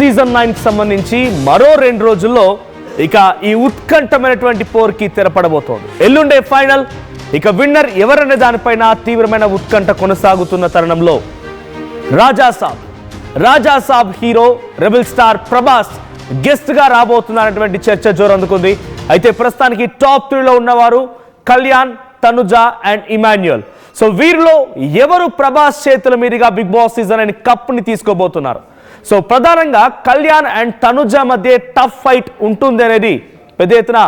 Season 9 కి సంబంధించి మరో 2 రోజుల్లో ఇక ఈ ఉత్కంఠమైనటువంటి పోర్కి తెరపడబోతోంది. ఎల్లుండే ఫైనల్. ఇక విన్నర్ ఎవరనే దానిపైన తీవ్రమైన ఉత్కంఠ కొనసాగుతున్న తరుణంలో Raja Saab hero rebel star Prabhas guest గా రాబోతున్నారనేటువంటి చర్చ జోరందుకుంది. అయితే ప్రస్తుతానికి టాప్ 3లో ఉన్నవారు Kalyan, Tanuja and Emmanuel. So వీరిలో ఎవరు ప్రభాస్ చేతుల మీదుగా బిగ్ బాస్ సీజన్ 9 కప్ని తీసుకోబోతున్నారు? సో ప్రధానంగా కళ్యాణ్ అండ్ తనుజ మధ్య టఫ్ ఫైట్ ఉంటుంది అనేది పెద్ద ఎత్తున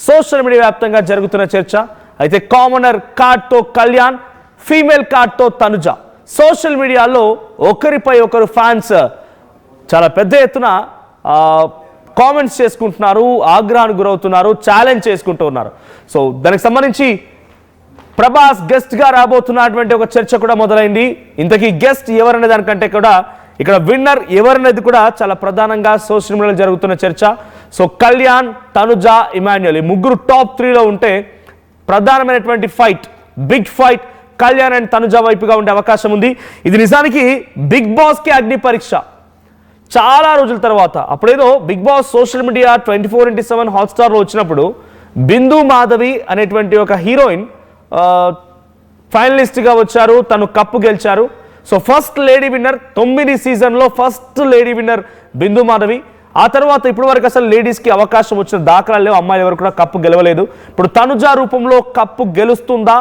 సోషల్ మీడియా వ్యాప్తంగా జరుగుతున్న చర్చ. అయితే కామనర్ కార్డ్తో కళ్యాణ్, ఫీమేల్ కార్డ్తో తనుజ. సోషల్ మీడియాలో ఒకరిపై ఒకరు ఫ్యాన్స్ చాలా పెద్ద ఎత్తున కామెంట్స్ చేసుకుంటున్నారు, ఆగ్రహానికి గురవుతున్నారు, ఛాలెంజ్ చేసుకుంటూ ఉన్నారు. సో దానికి సంబంధించి ప్రభాస్ గెస్ట్ గా రాబోతున్నటువంటి ఒక చర్చ కూడా మొదలైంది. ఇంతకీ గెస్ట్ ఎవరనే దానికంటే కూడా ఇక్కడ విన్నర్ ఎవరనేది కూడా చాలా ప్రధానంగా సోషల్ మీడియాలో జరుగుతున్న చర్చ. సో కళ్యాణ్, తనుజ, ఇమాన్యుయల్ ఈ ముగ్గురు టాప్ 3లో ఉంటే ప్రధానమైనటువంటి fight, big fight Kalyan and Tanuja వైపుగా ఉండే అవకాశం ఉంది. ఇది నిజానికి బిగ్ బాస్కి అగ్ని పరీక్ష. చాలా రోజుల తర్వాత అప్పుడేదో బిగ్ బాస్ సోషల్ మీడియా 24/7 హాట్స్టార్లో వచ్చినప్పుడు బిందు మాధవి అనేటువంటి ఒక హీరోయిన్ ఫైనలిస్ట్గా వచ్చారు, తను కప్పు గెలిచారు. సో ఫస్ట్ లేడీ విన్నర్, 9 సీజన్లో ఫస్ట్ లేడీ విన్నర్ బిందు మాధవి. ఆ తర్వాత ఇప్పటి వరకు అసలు లేడీస్కి అవకాశం వచ్చిన దాఖలాలు లేవు, అమ్మాయిలు ఎవరు కూడా కప్పు గెలవలేదు. ఇప్పుడు తనుజ రూపంలో కప్పు గెలుస్తుందా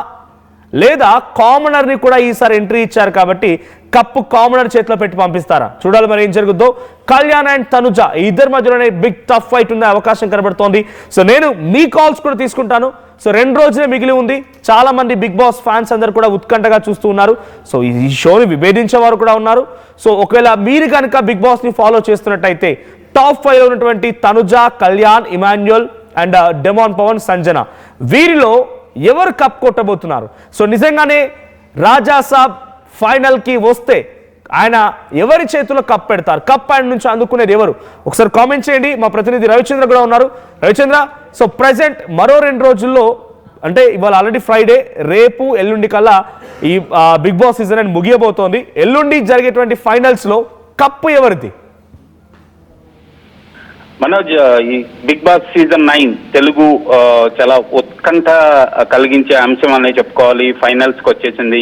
లేదా కామనర్ని కూడా ఈసారి ఎంట్రీ ఇచ్చారు కాబట్టి కప్పు కామనర్ చేతిలో పెట్టి పంపిస్తారా? చూడాలి మరి ఏం జరుగుతుందో. కళ్యాణ్ అండ్ తనుజ ఇద్దరి మధ్యలోనే బిగ్ టఫ్ ఫైట్ ఉండే అవకాశం కనబడుతోంది. సో నేను మీ కాల్స్ కూడా తీసుకుంటాను. సో 2 రోజులే మిగిలి ఉంది. చాలా మంది బిగ్ బాస్ ఫ్యాన్స్ అందరు కూడా ఉత్కంఠగా చూస్తూ ఉన్నారు. సో ఈ షోని విభేదించే వారు కూడా ఉన్నారు. సో ఒకవేళ మీరు కనుక బిగ్ బాస్ని ఫాలో చేస్తున్నట్టయితే టాప్ 5లో ఉన్నటువంటి Tanuja, Kalyan, Emmanuel and demon Pawan, Sanjana వీరిలో ఎవరు కప్ కొట్టబోతున్నారు? సో నిజంగానే రాజా సాబ్ ఫైనల్కి వస్తే ఆయన ఎవరి చేతిలో కప్ పెడతారు? కప్ ఆయన నుంచి అందుకునేది ఎవరు? ఒకసారి కామెంట్ చేయండి. మా ప్రతినిధి రవిచంద్ర కూడా ఉన్నారు. రవిచంద్ర, సో ప్రజెంట్ మరో 2 రోజుల్లో అంటే ఇవాళ ఆల్రెడీ ఫ్రైడే, రేపు ఎల్లుండి కల్లా ఈ బిగ్ బాస్ సీజన్ అని ముగియబోతోంది. ఎల్లుండి జరిగేటువంటి ఫైనల్స్లో కప్పు ఎవరిది? మనోజ్, ఈ బిగ్ బాస్ సీజన్ 9 తెలుగు చాలా ఉత్కంఠ కలిగించే అంశం అనే చెప్పుకోవాలి. ఫైనల్స్కి వచ్చేసింది.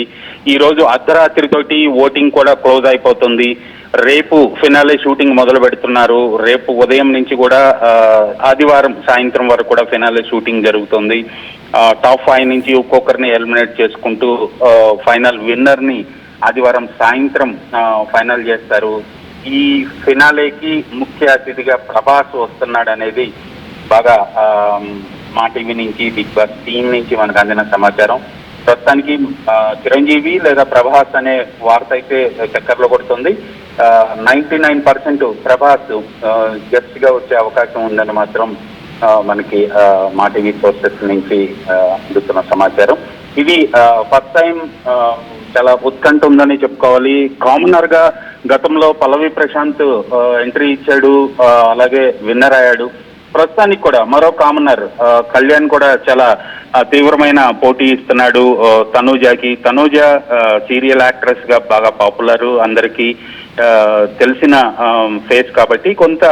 ఈ రోజు అర్ధరాత్రితోటి ఓటింగ్ కూడా క్లోజ్ అయిపోతుంది. రేపు ఫినాలే షూటింగ్ మొదలు పెడుతున్నారు. రేపు ఉదయం నుంచి కూడా ఆదివారం సాయంత్రం వరకు కూడా ఫినాలే షూటింగ్ జరుగుతుంది. టాప్ 5 నుంచి ఒక్కొక్కరిని ఎలిమినేట్ చేసుకుంటూ ఫైనల్ విన్నర్ని ఆదివారం సాయంత్రం ఫైనల్ చేస్తారు. ఈ ఫినాలేకి ముఖ్య అతిథిగా ప్రభాస్ వస్తున్నాడు అనేది బాగా మా టీవీ నుంచి, బిగ్ బాస్ టీం నుంచి మనకు అందిన సమాచారం. ప్రస్తుతానికి చిరంజీవి లేదా ప్రభాస్ అనే వార్త అయితే చక్కర్లో కొడుతుంది. 99% ప్రభాస్ గెస్ట్ గా వచ్చే అవకాశం ఉందని మాత్రం మనకి మా టీవీ సోర్సెస్ నుంచి అందుతున్న సమాచారం. ఇది ఫస్ట్ టైం చాలా ఉత్కంఠ ఉందని చెప్పుకోవాలి. కామనర్ గా గతంలో పల్లవి ప్రశాంత్ ఎంట్రీ ఇచ్చాడు, అలాగే విన్నర్ అయ్యాడు. ప్రస్తుతానికి కూడా మరో కామనర్ కళ్యాణ్ కూడా చాలా తీవ్రమైన పోటీ ఇస్తున్నాడు తనూజకి. తనూజ సీరియల్ యాక్ట్రెస్ గా బాగా పాపులర్, అందరికీ తెలిసిన ఫేస్ కాబట్టి కొంత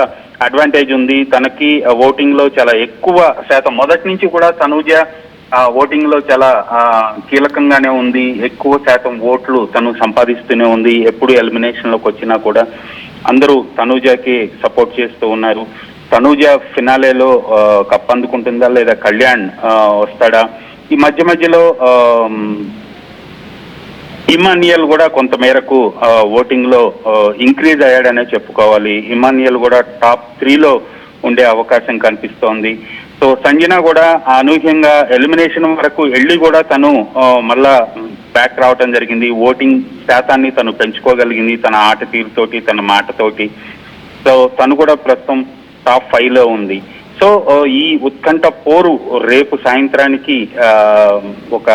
అడ్వాంటేజ్ ఉంది తనకి. ఓటింగ్ లో చాలా ఎక్కువ శాతం మొదటి నుంచి కూడా తనూజ ఓటింగ్ లో చాలా కీలకంగానే ఉంది. ఎక్కువ శాతం ఓట్లు తను సంపాదిస్తూనే ఉంది. ఎప్పుడు ఎలిమినేషన్ లోకి వచ్చినా కూడా అందరూ తనూజకి సపోర్ట్ చేస్తూ ఉన్నారు. తనూజ ఫినాలేలో కప్ అందుకుంటుందా లేదా కళ్యాణ్ వస్తాడా? ఈ మధ్యలో ఇమాన్యుయల్ కూడా కొంత మేరకు ఓటింగ్ లో ఇంక్రీజ్ అయ్యాడనే చెప్పుకోవాలి. ఇమాన్యుయల్ కూడా టాప్ 3లో ఉండే అవకాశం కనిపిస్తోంది. సో సంజన కూడా అనూహ్యంగా ఎలిమినేషన్ వరకు వెళ్ళి కూడా తను మళ్ళా బ్యాక్ రావటం జరిగింది. ఓటింగ్ శాతాన్ని తను పెంచుకోగలిగింది తన ఆట తీరుతోటి, తన మాటతోటి. సో తను కూడా ప్రస్తుతం టాప్ 5లో ఉంది. సో ఈ ఉత్కంఠ పోరు రేపు సాయంత్రానికి ఒక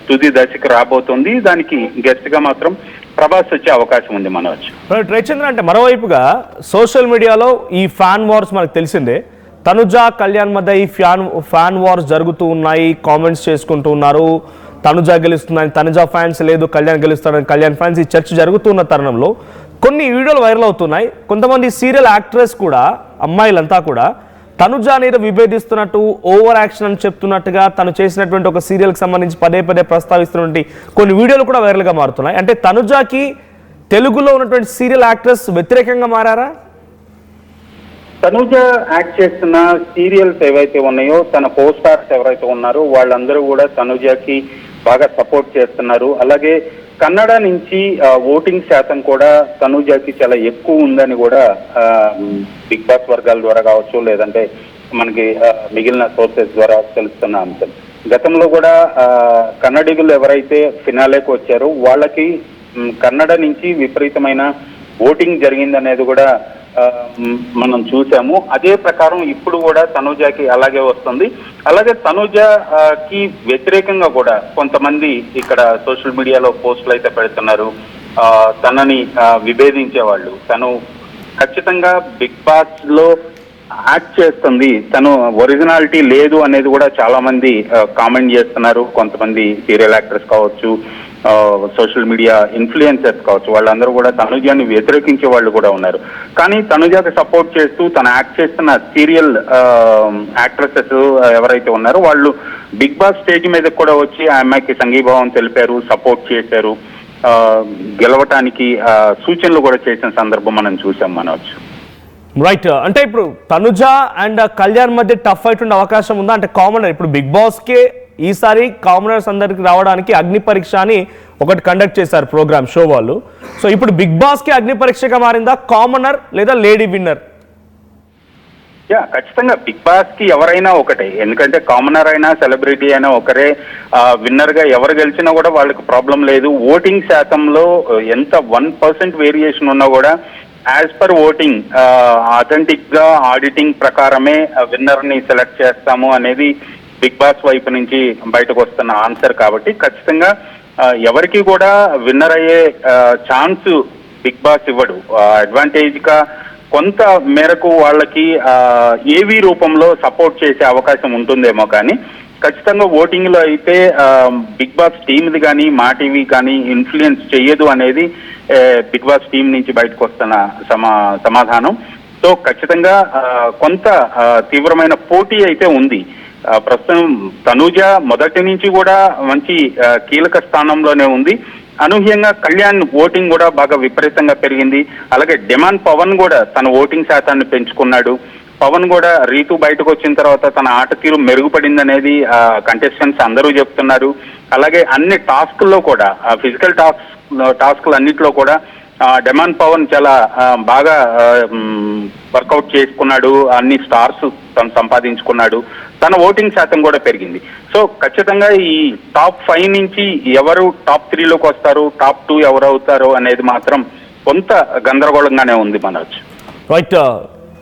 తుది దశకు రాబోతుంది. దానికి గెస్ట్ గా మాత్రం ప్రభాస్ వచ్చే అవకాశం ఉంది. మనోజ్, రవిచంద్ర, అంటే మరోవైపుగా సోషల్ మీడియాలో ఈ ఫ్యాన్ వార్స్ మనకు తెలిసిందే. తనుజ, కళ్యాణ్ మధ్య ఈ ఫ్యాన్ వార్స్ జరుగుతూ ఉన్నాయి. కామెంట్స్ చేసుకుంటూ ఉన్నారు. తనుజ గెలుస్తుందని తనుజ ఫ్యాన్స్, లేదు కళ్యాణ్ గెలుస్తాడని కళ్యాణ్ ఫ్యాన్స్, ఈ చర్చ జరుగుతున్న తరుణంలో కొన్ని వీడియోలు వైరల్ అవుతున్నాయి. కొంతమంది సీరియల్ యాక్ట్రెస్ కూడా, అమ్మాయిలంతా కూడా తనుజ అనేది విభేదిస్తున్నట్టు, ఓవర్ యాక్షన్ అని చెప్తున్నట్టుగా, తను చేసినటువంటి ఒక సీరియల్కి సంబంధించి పదే పదే ప్రస్తావిస్తున్నటువంటి కొన్ని వీడియోలు కూడా వైరల్గా మారుతున్నాయి. అంటే తనుజకి తెలుగులో ఉన్నటువంటి సీరియల్ యాక్ట్రెస్ వ్యతిరేకంగా మారారా? తనుజ యాక్ట్ చేస్తున్న సీరియల్స్ ఏవైతే ఉన్నాయో, తన కో స్టార్స్ ఎవరైతే ఉన్నారో వాళ్ళందరూ కూడా తనుజకి బాగా సపోర్ట్ చేస్తున్నారు. అలాగే కన్నడ నుంచి ఓటింగ్ శాతం కూడా తనుజకి చాలా ఎక్కువ ఉందని కూడా బిగ్ బాస్ వర్గాల ద్వారా కావచ్చు, లేదంటే మనకి మిగిలిన సోర్సెస్ ద్వారా తెలుస్తున్న అంశం. గతంలో కూడా కన్నడిగులు ఎవరైతే ఫినాలేకి వచ్చారో వాళ్ళకి కన్నడ నుంచి విపరీతమైన ఓటింగ్ జరిగిందనేది కూడా మనం చూసాము. అదే ప్రకారం ఇప్పుడు కూడా తనుజకి అలాగే వస్తుంది. అలాగే తనుజకి వ్యతిరేకంగా కూడా కొంతమంది ఇక్కడ సోషల్ మీడియాలో పోస్టులు అయితే పెడుతున్నారు. తనని విభేదించే వాళ్ళు, తను ఖచ్చితంగా బిగ్ బాస్ లో యాక్ట్ చేస్తుంది, తను ఒరిజినాలిటీ లేదు అనేది కూడా చాలా మంది కామెంట్ చేస్తున్నారు. కొంతమంది సీరియల్ యాక్టర్స్ కావచ్చు, సోషల్ మీడియా ఇన్ఫ్లుయెన్సర్స్ కావచ్చు, వాళ్ళందరూ కూడా తనుజాని వ్యతిరేకించే వాళ్ళు కూడా ఉన్నారు. కానీ తనుజాకి సపోర్ట్ చేస్తూ తను యాక్ట్ చేస్తున్న సీరియల్ యాక్ట్రెసెస్ ఎవరైతే ఉన్నారో వాళ్ళు బిగ్ బాస్ స్టేజ్ మీద కూడా వచ్చి ఆ అమ్మాయికి సంఘీభావం తెలిపారు, సపోర్ట్ చేశారు, గెలవటానికి సూచనలు కూడా చేసిన సందర్భం మనం చూసాం. మనోజ్, రైట్. అంటే ఇప్పుడు తనుజ అండ్ కళ్యాణ్ మధ్య టఫ్ ఫైట్ ఉండే అవకాశం ఉందా? అంటే కామనర్ ఇప్పుడు బిగ్ బాస్కే ఈసారి కామనర్స్ అందరికి రావడానికి అగ్ని పరీక్ష అని ఒకటి కండక్ట్ చేశారు ప్రోగ్రామ్ షో వాళ్ళు. సో ఇప్పుడు బిగ్ బాస్కి అగ్ని పరీక్షగా మారిందా కామనర్ లేదా లేడీ విన్నర్? ఖచ్చితంగా బిగ్ బాస్ కి ఎవరైనా ఒకటే, ఎందుకంటే కామనర్ అయినా సెలబ్రిటీ అయినా ఒకరే. విన్నర్ గా ఎవరు గెలిచినా కూడా వాళ్ళకి ప్రాబ్లం లేదు. ఓటింగ్ శాతంలో ఎంత 1% వేరియేషన్ ఉన్నా కూడా యాజ్ పర్ ఓటింగ్ అథెంటిక్ గా ఆడిటింగ్ ప్రకారమే విన్నర్ ని సెలెక్ట్ చేస్తాము అనేది బిగ్ బాస్ వైపు నుంచి బయటకు వస్తున్న ఆన్సర్. కాబట్టి ఖచ్చితంగా ఎవరికి కూడా విన్నర్ అయ్యే ఛాన్స్ బిగ్ బాస్ ఇవ్వడు. అడ్వాంటేజ్ గా కొంత మేరకు వాళ్ళకి ఏవీ రూపంలో సపోర్ట్ చేసే అవకాశం ఉంటుందేమో, కానీ ఖచ్చితంగా ఓటింగ్ లో అయితే బిగ్ బాస్ టీమ్ది కానీ మా టీవీ కానీ ఇన్ఫ్లుయెన్స్ చెయ్యదు అనేది బిగ్ బాస్ టీం నుంచి బయటకు వస్తున్న సమాధానం. సో ఖచ్చితంగా కొంత తీవ్రమైన పోటీ అయితే ఉంది. ప్రస్తుతం తనూజ మొదటి నుంచి కూడా మంచి కీలక స్థానంలోనే ఉంది. అనూహ్యంగా కళ్యాణ్ ఓటింగ్ కూడా బాగా విపరీతంగా పెరిగింది. అలాగే డిమాండ్ పవన్ కూడా తన ఓటింగ్ శాతాన్ని పెంచుకున్నాడు. పవన్ కూడా రీతు బయటకు వచ్చిన తర్వాత తన ఆట తీరు మెరుగుపడింది అనేది కంటెస్టెంట్స్ అందరూ చెప్తున్నారు. అలాగే అన్ని టాస్క్ల్లో కూడా ఫిజికల్ టాస్క్లు అన్నిట్లో కూడా డిమాండ్ పవన్ చాలా బాగా వర్కౌట్ చేసుకున్నాడు. అన్ని స్టార్స్ తను సంపాదించుకున్నాడు. తన ఓటింగ్ శాతం కూడా పెరిగింది. సో ఖచ్చితంగా ఈ టాప్ 5 నుంచి ఎవరు టాప్ 3లోకి వస్తారు, టాప్ 2 ఎవరు అవుతారు అనేది మాత్రం కొంత గందరగోళంగానే ఉంది. Manoj, right.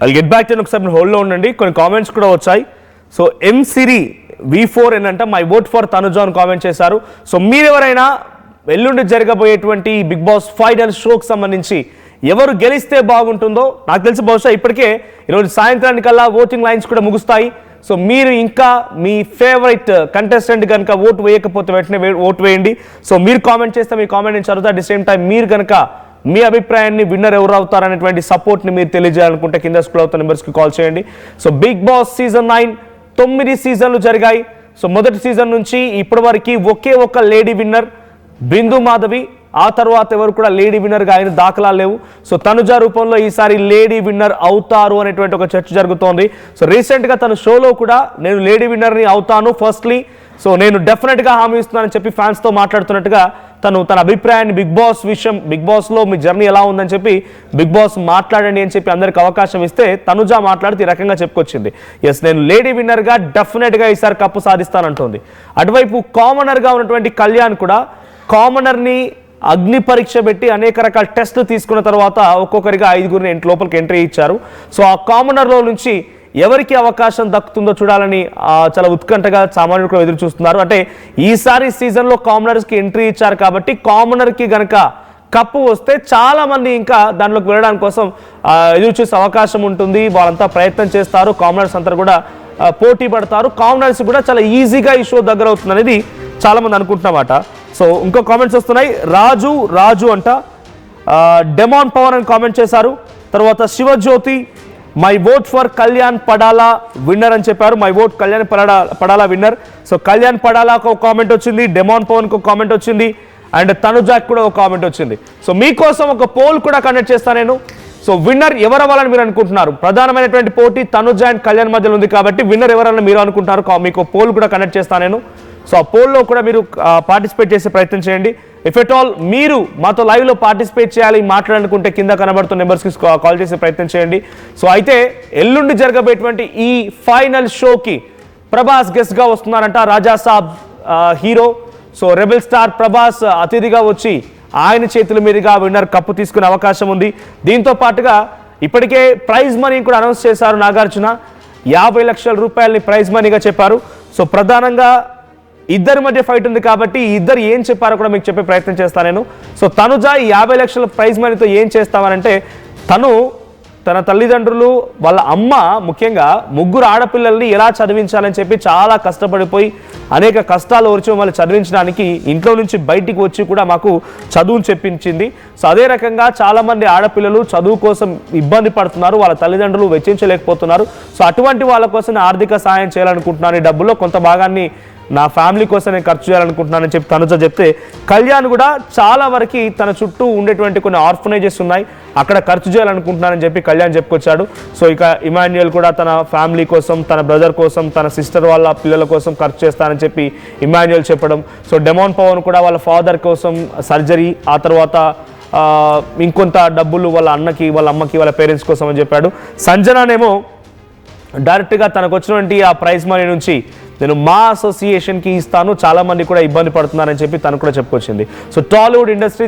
I'll get back to ఒకసారి హోల్డ్లో ఉండండి. కొన్ని కామెంట్స్ కూడా వచ్చాయి. సో ఎం సిరి V4 ఏంటంటే మై ఓట్ ఫర్ తనుజ అని కామెంట్ చేశారు. సో మీరెవరైనా ఎల్లుండి జరగబోయేటువంటి బిగ్ బాస్ ఫైనల్ షోకి సంబంధించి ఎవరు గెలిస్తే బాగుంటుందో, నాకు తెలిసి బహుశా ఇప్పటికే ఈరోజు సాయంత్రానికల్లా ఓటింగ్ లైన్స్ కూడా ముగుస్తాయి. సో మీరు ఇంకా మీ ఫేవరెట్ కంటెస్టెంట్ కనుక ఓటు వేయకపోతే వెంటనే ఓటు వేయండి. సో మీరు కామెంట్ చేస్తే మీ కామెంట్ నేను చదువుతా. అట్ ది సేమ్ టైం మీరు కనుక మీ అభిప్రాయాన్ని విన్నర్ ఎవరు అవుతారనేటువంటి సపోర్ట్ని మీరు తెలియజేయాలనుకుంటే కింద స్క్రోల్ అవుతున్న నెంబర్స్కి కాల్ చేయండి. సో బిగ్ బాస్ సీజన్ 9 9 సీజన్లు జరిగాయి. సో మొదటి సీజన్ నుంచి ఇప్పటి వరకు ఒకే ఒక లేడీ విన్నర్ బిందు మాధవి. ఆ తర్వాత ఎవరు కూడా లేడీ విన్నర్గా అయిన దాఖలాలు లేవు. సో తనుజ రూపంలో ఈసారి లేడీ విన్నర్ అవుతారు అనేటువంటి ఒక చర్చ జరుగుతోంది. సో రీసెంట్గా తన షోలో కూడా నేను లేడీ విన్నర్ని అవుతాను ఫస్ట్లీ, సో నేను డెఫినెట్గా హామీ ఇస్తున్నానని చెప్పి ఫ్యాన్స్తో మాట్లాడుతున్నట్టుగా తన అభిప్రాయాన్ని బిగ్ బాస్లో మీ జర్నీ ఎలా ఉందని చెప్పి బిగ్ బాస్ మాట్లాడండి అని చెప్పి అందరికి అవకాశం ఇస్తే తనుజ మాట్లాడితే ఈ రకంగా చెప్పుకొచ్చింది. ఎస్, నేను లేడీ విన్నర్గా డెఫినెట్గా ఈసారి కప్పు సాధిస్తానంటుంది. అటువైపు కామనర్గా ఉన్నటువంటి కళ్యాణ్ కూడా కామనర్ని అగ్ని పరీక్ష పెట్టి అనేక రకాల టెస్టులు తీసుకున్న తర్వాత ఒక్కొక్కరిగా 5గురిని లోపలికి ఎంట్రీ ఇచ్చారు. సో ఆ కామనర్లో నుంచి ఎవరికి అవకాశం దక్కుతుందో చూడాలని చాలా ఉత్కంఠగా సామాన్యులు కూడా ఎదురు చూస్తున్నారు. అంటే ఈసారి సీజన్లో కామనర్స్కి ఎంట్రీ ఇచ్చారు కాబట్టి కామనర్కి గనక కప్పు వస్తే చాలా మంది ఇంకా దాంట్లోకి వెళ్ళడానికి కోసం ఎదురు చూసే అవకాశం ఉంటుంది. వాళ్ళంతా ప్రయత్నం చేస్తారు. కామనర్స్ అంతా కూడా పోటీ పడతారు. కామనర్స్ కూడా చాలా ఈజీగా ఈ షో దగ్గర అవుతుంది అనేది చాలా మంది అనుకుంటున్నమాట. సో ఇంకో కామెంట్స్ వస్తున్నాయి. రాజు అంట డెమాన్ పవన్ అని కామెంట్ చేశారు. తర్వాత Sivajyothi my vote for Kalyan Padala winner అని చెప్పారు. My vote Kalyan Padala winner. So Kalyan పడాలాకు ఒక కామెంట్ వచ్చింది, డెమాన్ పవన్కి ఒక కామెంట్ వచ్చింది, అండ్ తనుజాకి కూడా ఒక కామెంట్ వచ్చింది. సో మీకోసం ఒక పోల్ కూడా కండక్ట్ చేస్తాను నేను. సో విన్నర్ ఎవరు అవ్వాలని మీరు అనుకుంటున్నారు? ప్రధానమైనటువంటి పోటీ తనుజ అండ్ కళ్యాణ్ మధ్యలో ఉంది కాబట్టి విన్నర్ ఎవరన్నా మీరు అనుకుంటున్నారు, మీకు పోల్ కూడా కండక్ట్ చేస్తాను నేను. సో ఆ పోల్లో కూడా మీరు పార్టిసిపేట్ చేసే ప్రయత్నం చేయండి. ఇఫ్ ఎట్ ఆల్ మీరు మాతో లైవ్లో పార్టిసిపేట్ చేయాలి, మాట్లాడాలనుకుంటే కింద కనబడుతున్న నెంబర్స్కి కాల్ చేసే ప్రయత్నం చేయండి. సో అయితే ఎల్లుండి జరగబోయేటువంటి ఈ ఫైనల్ షోకి ప్రభాస్ గెస్ట్గా వస్తున్నారంట. Raja Saab hero, so rebel star Prabhas అతిథిగా వచ్చి ఆయన చేతుల మీదుగా విన్నర్ కప్పు తీసుకునే అవకాశం ఉంది. దీంతో పాటుగా ఇప్పటికే ప్రైజ్ మనీ కూడా అనౌన్స్ చేశారు నాగార్జున. 50 లక్షల రూపాయలని ప్రైజ్ మనీగా చెప్పారు. సో ప్రధానంగా ఇద్దరి మధ్య ఫైట్ ఉంది కాబట్టి ఇద్దరు ఏం చెప్పారో కూడా మీకు చెప్పే ప్రయత్నం చేస్తాను నేను. సో తనుజ ఈ 50 లక్షల ప్రైజ్ మనీతో ఏం చేస్తామనంటే, తన తల్లిదండ్రులు వాళ్ళ అమ్మ ముఖ్యంగా ముగ్గురు ఆడపిల్లల్ని ఎలా చదివించాలని చెప్పి చాలా కష్టపడిపోయి అనేక కష్టాలు వచ్చి మమ్మల్ని చదివించడానికి ఇంట్లో నుంచి బయటికి వచ్చి కూడా మాకు చదువును చెప్పించింది. సో అదే రకంగా చాలామంది ఆడపిల్లలు చదువు కోసం ఇబ్బంది పడుతున్నారు, వాళ్ళ తల్లిదండ్రులు వెచ్చించలేకపోతున్నారు. సో అటువంటి వాళ్ళ కోసం ఆర్థిక సహాయం చేయాలనుకుంటున్నాను. ఈ డబ్బుల్లో కొంత భాగాన్ని నా ఫ్యామిలీ కోసం నేను ఖర్చు చేయాలనుకుంటున్నానని చెప్పి తనుజ చెప్తే, కళ్యాణ్ కూడా చాలా వరకు తన చుట్టూ ఉండేటువంటి కొన్ని ఆర్ఫనైజెస్ ఉన్నాయి, అక్కడ ఖర్చు చేయాలనుకుంటున్నానని చెప్పి కళ్యాణ్ చెప్పుకొచ్చాడు. సో ఇక ఇమాన్యుయల్ కూడా తన ఫ్యామిలీ కోసం, తన బ్రదర్ కోసం, తన సిస్టర్ వాళ్ళ పిల్లల కోసం ఖర్చు చేస్తానని చెప్పి ఇమాన్యుయల్ చెప్పడం. సో డెమాన్ పవన్ కూడా వాళ్ళ ఫాదర్ కోసం సర్జరీ, ఆ తర్వాత ఇంకొంత డబ్బులు వాళ్ళ అన్నకి, వాళ్ళ అమ్మకి, వాళ్ళ పేరెంట్స్ కోసం అని చెప్పాడు. సంజనానేమో డైరెక్ట్గా తనకు వచ్చినటువంటి ఆ ప్రైజ్ మనీ నుంచి నేను మా అసోసియేషన్కి ఇస్తాను, చాలామంది కూడా ఇబ్బంది పడుతున్నారని చెప్పి తను కూడా చెప్పుకొచ్చింది. సో టాలీవుడ్ ఇండస్ట్రీ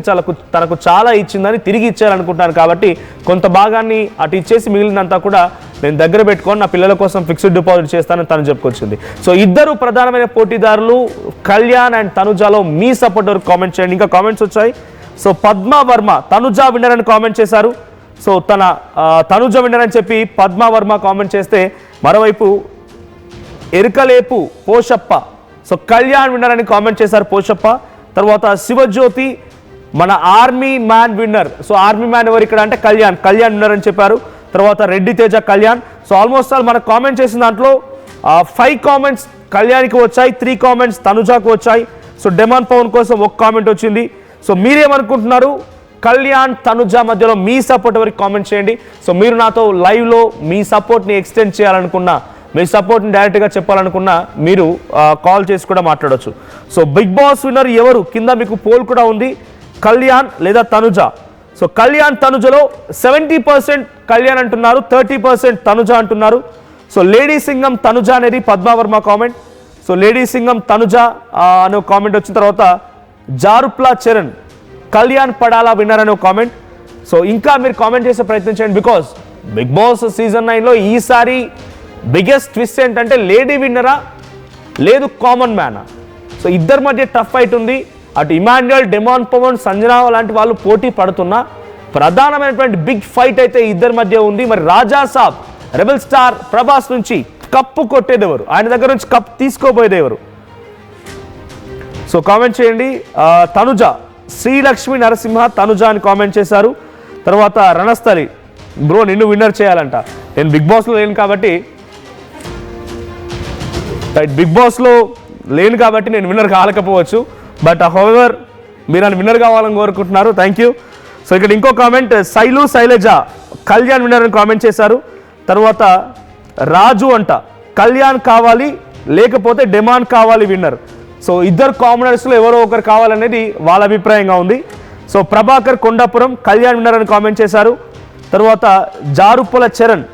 తనకు చాలా ఇచ్చిందని తిరిగి ఇచ్చారనుకుంటున్నాను కాబట్టి కొంత భాగాన్ని అటు ఇచ్చేసి మిగిలినంతా కూడా నేను దగ్గర పెట్టుకొని నా పిల్లల కోసం ఫిక్స్డ్ డిపాజిట్ చేస్తానని తను చెప్పుకొచ్చింది. సో ఇద్దరు ప్రధానమైన పోటీదారులు కళ్యాణ్ అండ్ తనుజాలో మీ సపోర్ట్ వరకు కామెంట్ చేయండి. ఇంకా కామెంట్స్ వచ్చాయి. సో పద్మ వర్మ తనుజ విన్నర్ అని కామెంట్ చేశారు. సో తనుజ విన్నర్ అని చెప్పి పద్మ వర్మ కామెంట్ చేస్తే, మరోవైపు ఎరుకలేపు పోషప్ప సో కళ్యాణ్ విన్నర్ అని కామెంట్ చేశారు పోషప్ప. తర్వాత శివజ్యోతి మన army man winner. So army man ఎవరు ఇక్కడ అంటే కళ్యాణ్ విన్నర్ అని చెప్పారు. తర్వాత Reddy Teja Kalyan. So almost all మనకు కామెంట్ చేసిన దాంట్లో 5 కామెంట్స్ కళ్యాణ్కి వచ్చాయి, 3 కామెంట్స్ తనుజాకు వచ్చాయి. సో డెమాన్ పవన్ కోసం ఒక కామెంట్ వచ్చింది. సో మీరేమనుకుంటున్నారు? కళ్యాణ్ తనుజ మధ్యలో మీ సపోర్ట్ ఎవరికి కామెంట్ చేయండి. సో మీరు నాతో లైవ్లో మీ సపోర్ట్ని ఎక్స్టెండ్ చేయాలనుకున్నా, మీ సపోర్ట్ని డైరెక్ట్గా చెప్పాలనుకున్నా మీరు కాల్ చేసి కూడా మాట్లాడవచ్చు. సో బిగ్ బాస్ విన్నర్ ఎవరు? కింద మీకు పోల్ కూడా ఉంది, కళ్యాణ్ లేదా తనుజ. సో కళ్యాణ్ తనుజలో 70% కళ్యాణ్ అంటున్నారు, 30% తనుజ అంటున్నారు. సో లేడీ సింగం తనుజ అనేది Padmavarma comment. So lady Singam Tanuja అనే కామెంట్ వచ్చిన తర్వాత జారుప్లా చరణ్ కళ్యాణ్ పడాలా విన్నర్ అనే కామెంట్. సో ఇంకా మీరు కామెంట్ చేసే ప్రయత్నం చేయండి, బికాస్ బిగ్ బాస్ సీజన్ 9లో ఈసారి బిగ్గెస్ట్ ట్విస్ట్ ఏంటంటే లేడీ విన్నరా లేదు కామన్ మ్యానా. సో ఇద్దరి మధ్య టఫ్ ఫైట్ ఉంది. అటు ఇమాన్యుయల్, డెమాన్ పవన్, సంజనా లాంటి వాళ్ళు పోటీ పడుతున్నా ప్రధానమైనటువంటి బిగ్ ఫైట్ అయితే ఇద్దరి మధ్య ఉంది. మరి రాజా సాబ్ రెబెల్ స్టార్ ప్రభాస్ నుంచి కప్పు కొట్టేది ఎవరు? ఆయన దగ్గర నుంచి కప్ తీసుకోబోయేది ఎవరు? సో కామెంట్ చేయండి. తనుజ శ్రీలక్ష్మి నరసింహ తనుజ అని కామెంట్ చేశారు. తర్వాత రణస్థలి బ్రో నిన్ను విన్నర్ చేయాలంట. నేను బిగ్ బాస్లో లేను కాబట్టి నేను విన్నర్ కాలేకపోవచ్చు. బట్ హౌవెవర్ మీరు నన్ను విన్నర్ కావాలని కోరుకుంటున్నారు. Thank you. సో ఇక్కడ ఇంకో కామెంట్ శైలజ కళ్యాణ్ విన్నర్ అని కామెంట్ చేశారు. తర్వాత రాజు అంట కళ్యాణ్ కావాలి లేకపోతే డెమాన్ కావాలి విన్నర్. సో ఇద్దరు కామనర్స్లో ఎవరో ఒకరు కావాలనేది వాళ్ళ అభిప్రాయంగా ఉంది. సో ప్రభాకర్ కొండాపురం కళ్యాణ్ విన్నర్ అని కామెంట్ చేశారు. తర్వాత Jaruppala Charan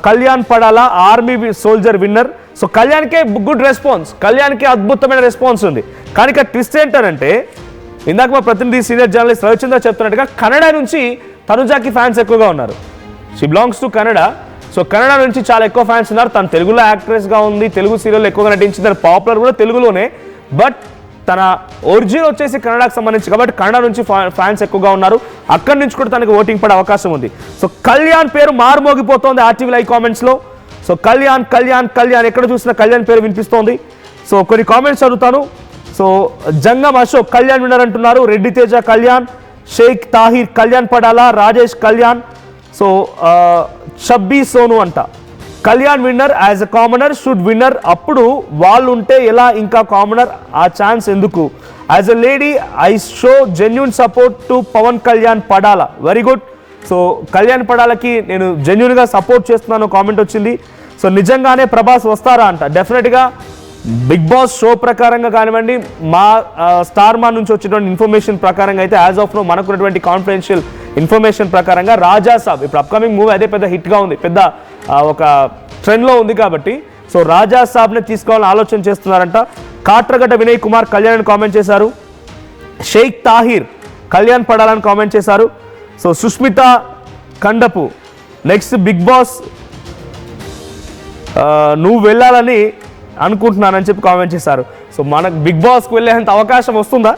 Kalyan Padala army soldier winner. So కళ్యాణ్కే గుడ్ రెస్పాన్స్, కళ్యాణ్కి అద్భుతమైన రెస్పాన్స్ ఉంది. కానీ ఇక్కడ ట్విస్ట్ ఏంటంటే, ఇందాక మా ప్రతినిధి సీనియర్ జర్నలిస్ట్ రవిచంద్ర చెప్తున్నట్టుగా కన్నడ నుంచి తనుజాకి ఫ్యాన్స్ ఎక్కువగా ఉన్నారు. She belongs to Kannada. So Kannada నుంచి చాలా ఎక్కువ ఫ్యాన్స్ ఉన్నారు. తను తెలుగులో యాక్ట్రెస్గా ఉంది, తెలుగు సీరియల్లో ఎక్కువగా నటించింది, తను పాపులర్ కూడా తెలుగులోనే. బట్ తన ఒరిజిన్ వచ్చేసి కన్నడకు సంబంధించి కాబట్టి కన్నడ నుంచి ఫ్యాన్స్ ఎక్కువగా ఉన్నారు. అక్కడి నుంచి కూడా తనకు ఓటింగ్ పడే అవకాశం ఉంది. సో కళ్యాణ్ పేరు మారుమోగిపోతోంది ఆర్టీవీ లైవ్ కామెంట్స్లో. సో కళ్యాణ్ కళ్యాణ్ కళ్యాణ్ ఎక్కడ చూసినా కళ్యాణ్ పేరు వినిపిస్తోంది. సో కొన్ని కామెంట్స్ చదువుతాను. సో జంగం అశోక్ కళ్యాణ్ విన్నర్ అంటున్నారు. రెడ్డి తేజ కళ్యాణ్, షేక్ తాహిర్, కళ్యాణ్ పడాలా, రాజేష్ కళ్యాణ్, సో షబ్బీ సోను అంట. Kalyan winner as a commoner should winner. అప్పుడు వాళ్ళు ఉంటే ఎలా ఇంకా కామనర్ ఆ ఛాన్స్ ఎందుకు? As a lady I show genuine support to Pawan Kalyan Padala. Very good. So Kalyan పడాలకి నేను జెన్యున్గా సపోర్ట్ చేస్తున్నాను కామెంట్ వచ్చింది. సో నిజంగానే ప్రభాస్ వస్తారా అంట. డెఫినెట్గా బిగ్ బాస్ షో ప్రకారంగా కానివ్వండి, మా స్టార్ మా నుంచి వచ్చినటువంటి ఇన్ఫర్మేషన్ ప్రకారంగా అయితే యాజ్ ఆఫ్ నో మనకున్నటువంటి కాన్ఫిడెన్షియల్ ఇన్ఫర్మేషన్ ప్రకారంగా రాజా సాబ్ ఇప్పుడు అప్కమింగ్ మూవీ అదే పెద్ద హిట్గా ఉంది, పెద్ద ఒక ట్రెండ్లో ఉంది కాబట్టి సో రాజా సాబ్ని తీసుకోవాలని ఆలోచన చేస్తున్నారంట. కాట్రగడ్డ వినయ్ కుమార్ కళ్యాణ్ కామెంట్ చేశారు. షేక్ తాహిర్ కళ్యాణ్ పడాలని కామెంట్ చేశారు. So Sushmita Kandapu next Bigg Boss నువ్వు వెళ్ళాలని అనుకుంటున్నానని చెప్పి కామెంట్ చేశారు. సో మనకు బిగ్ బాస్కి వెళ్ళేంత అవకాశం వస్తుందా?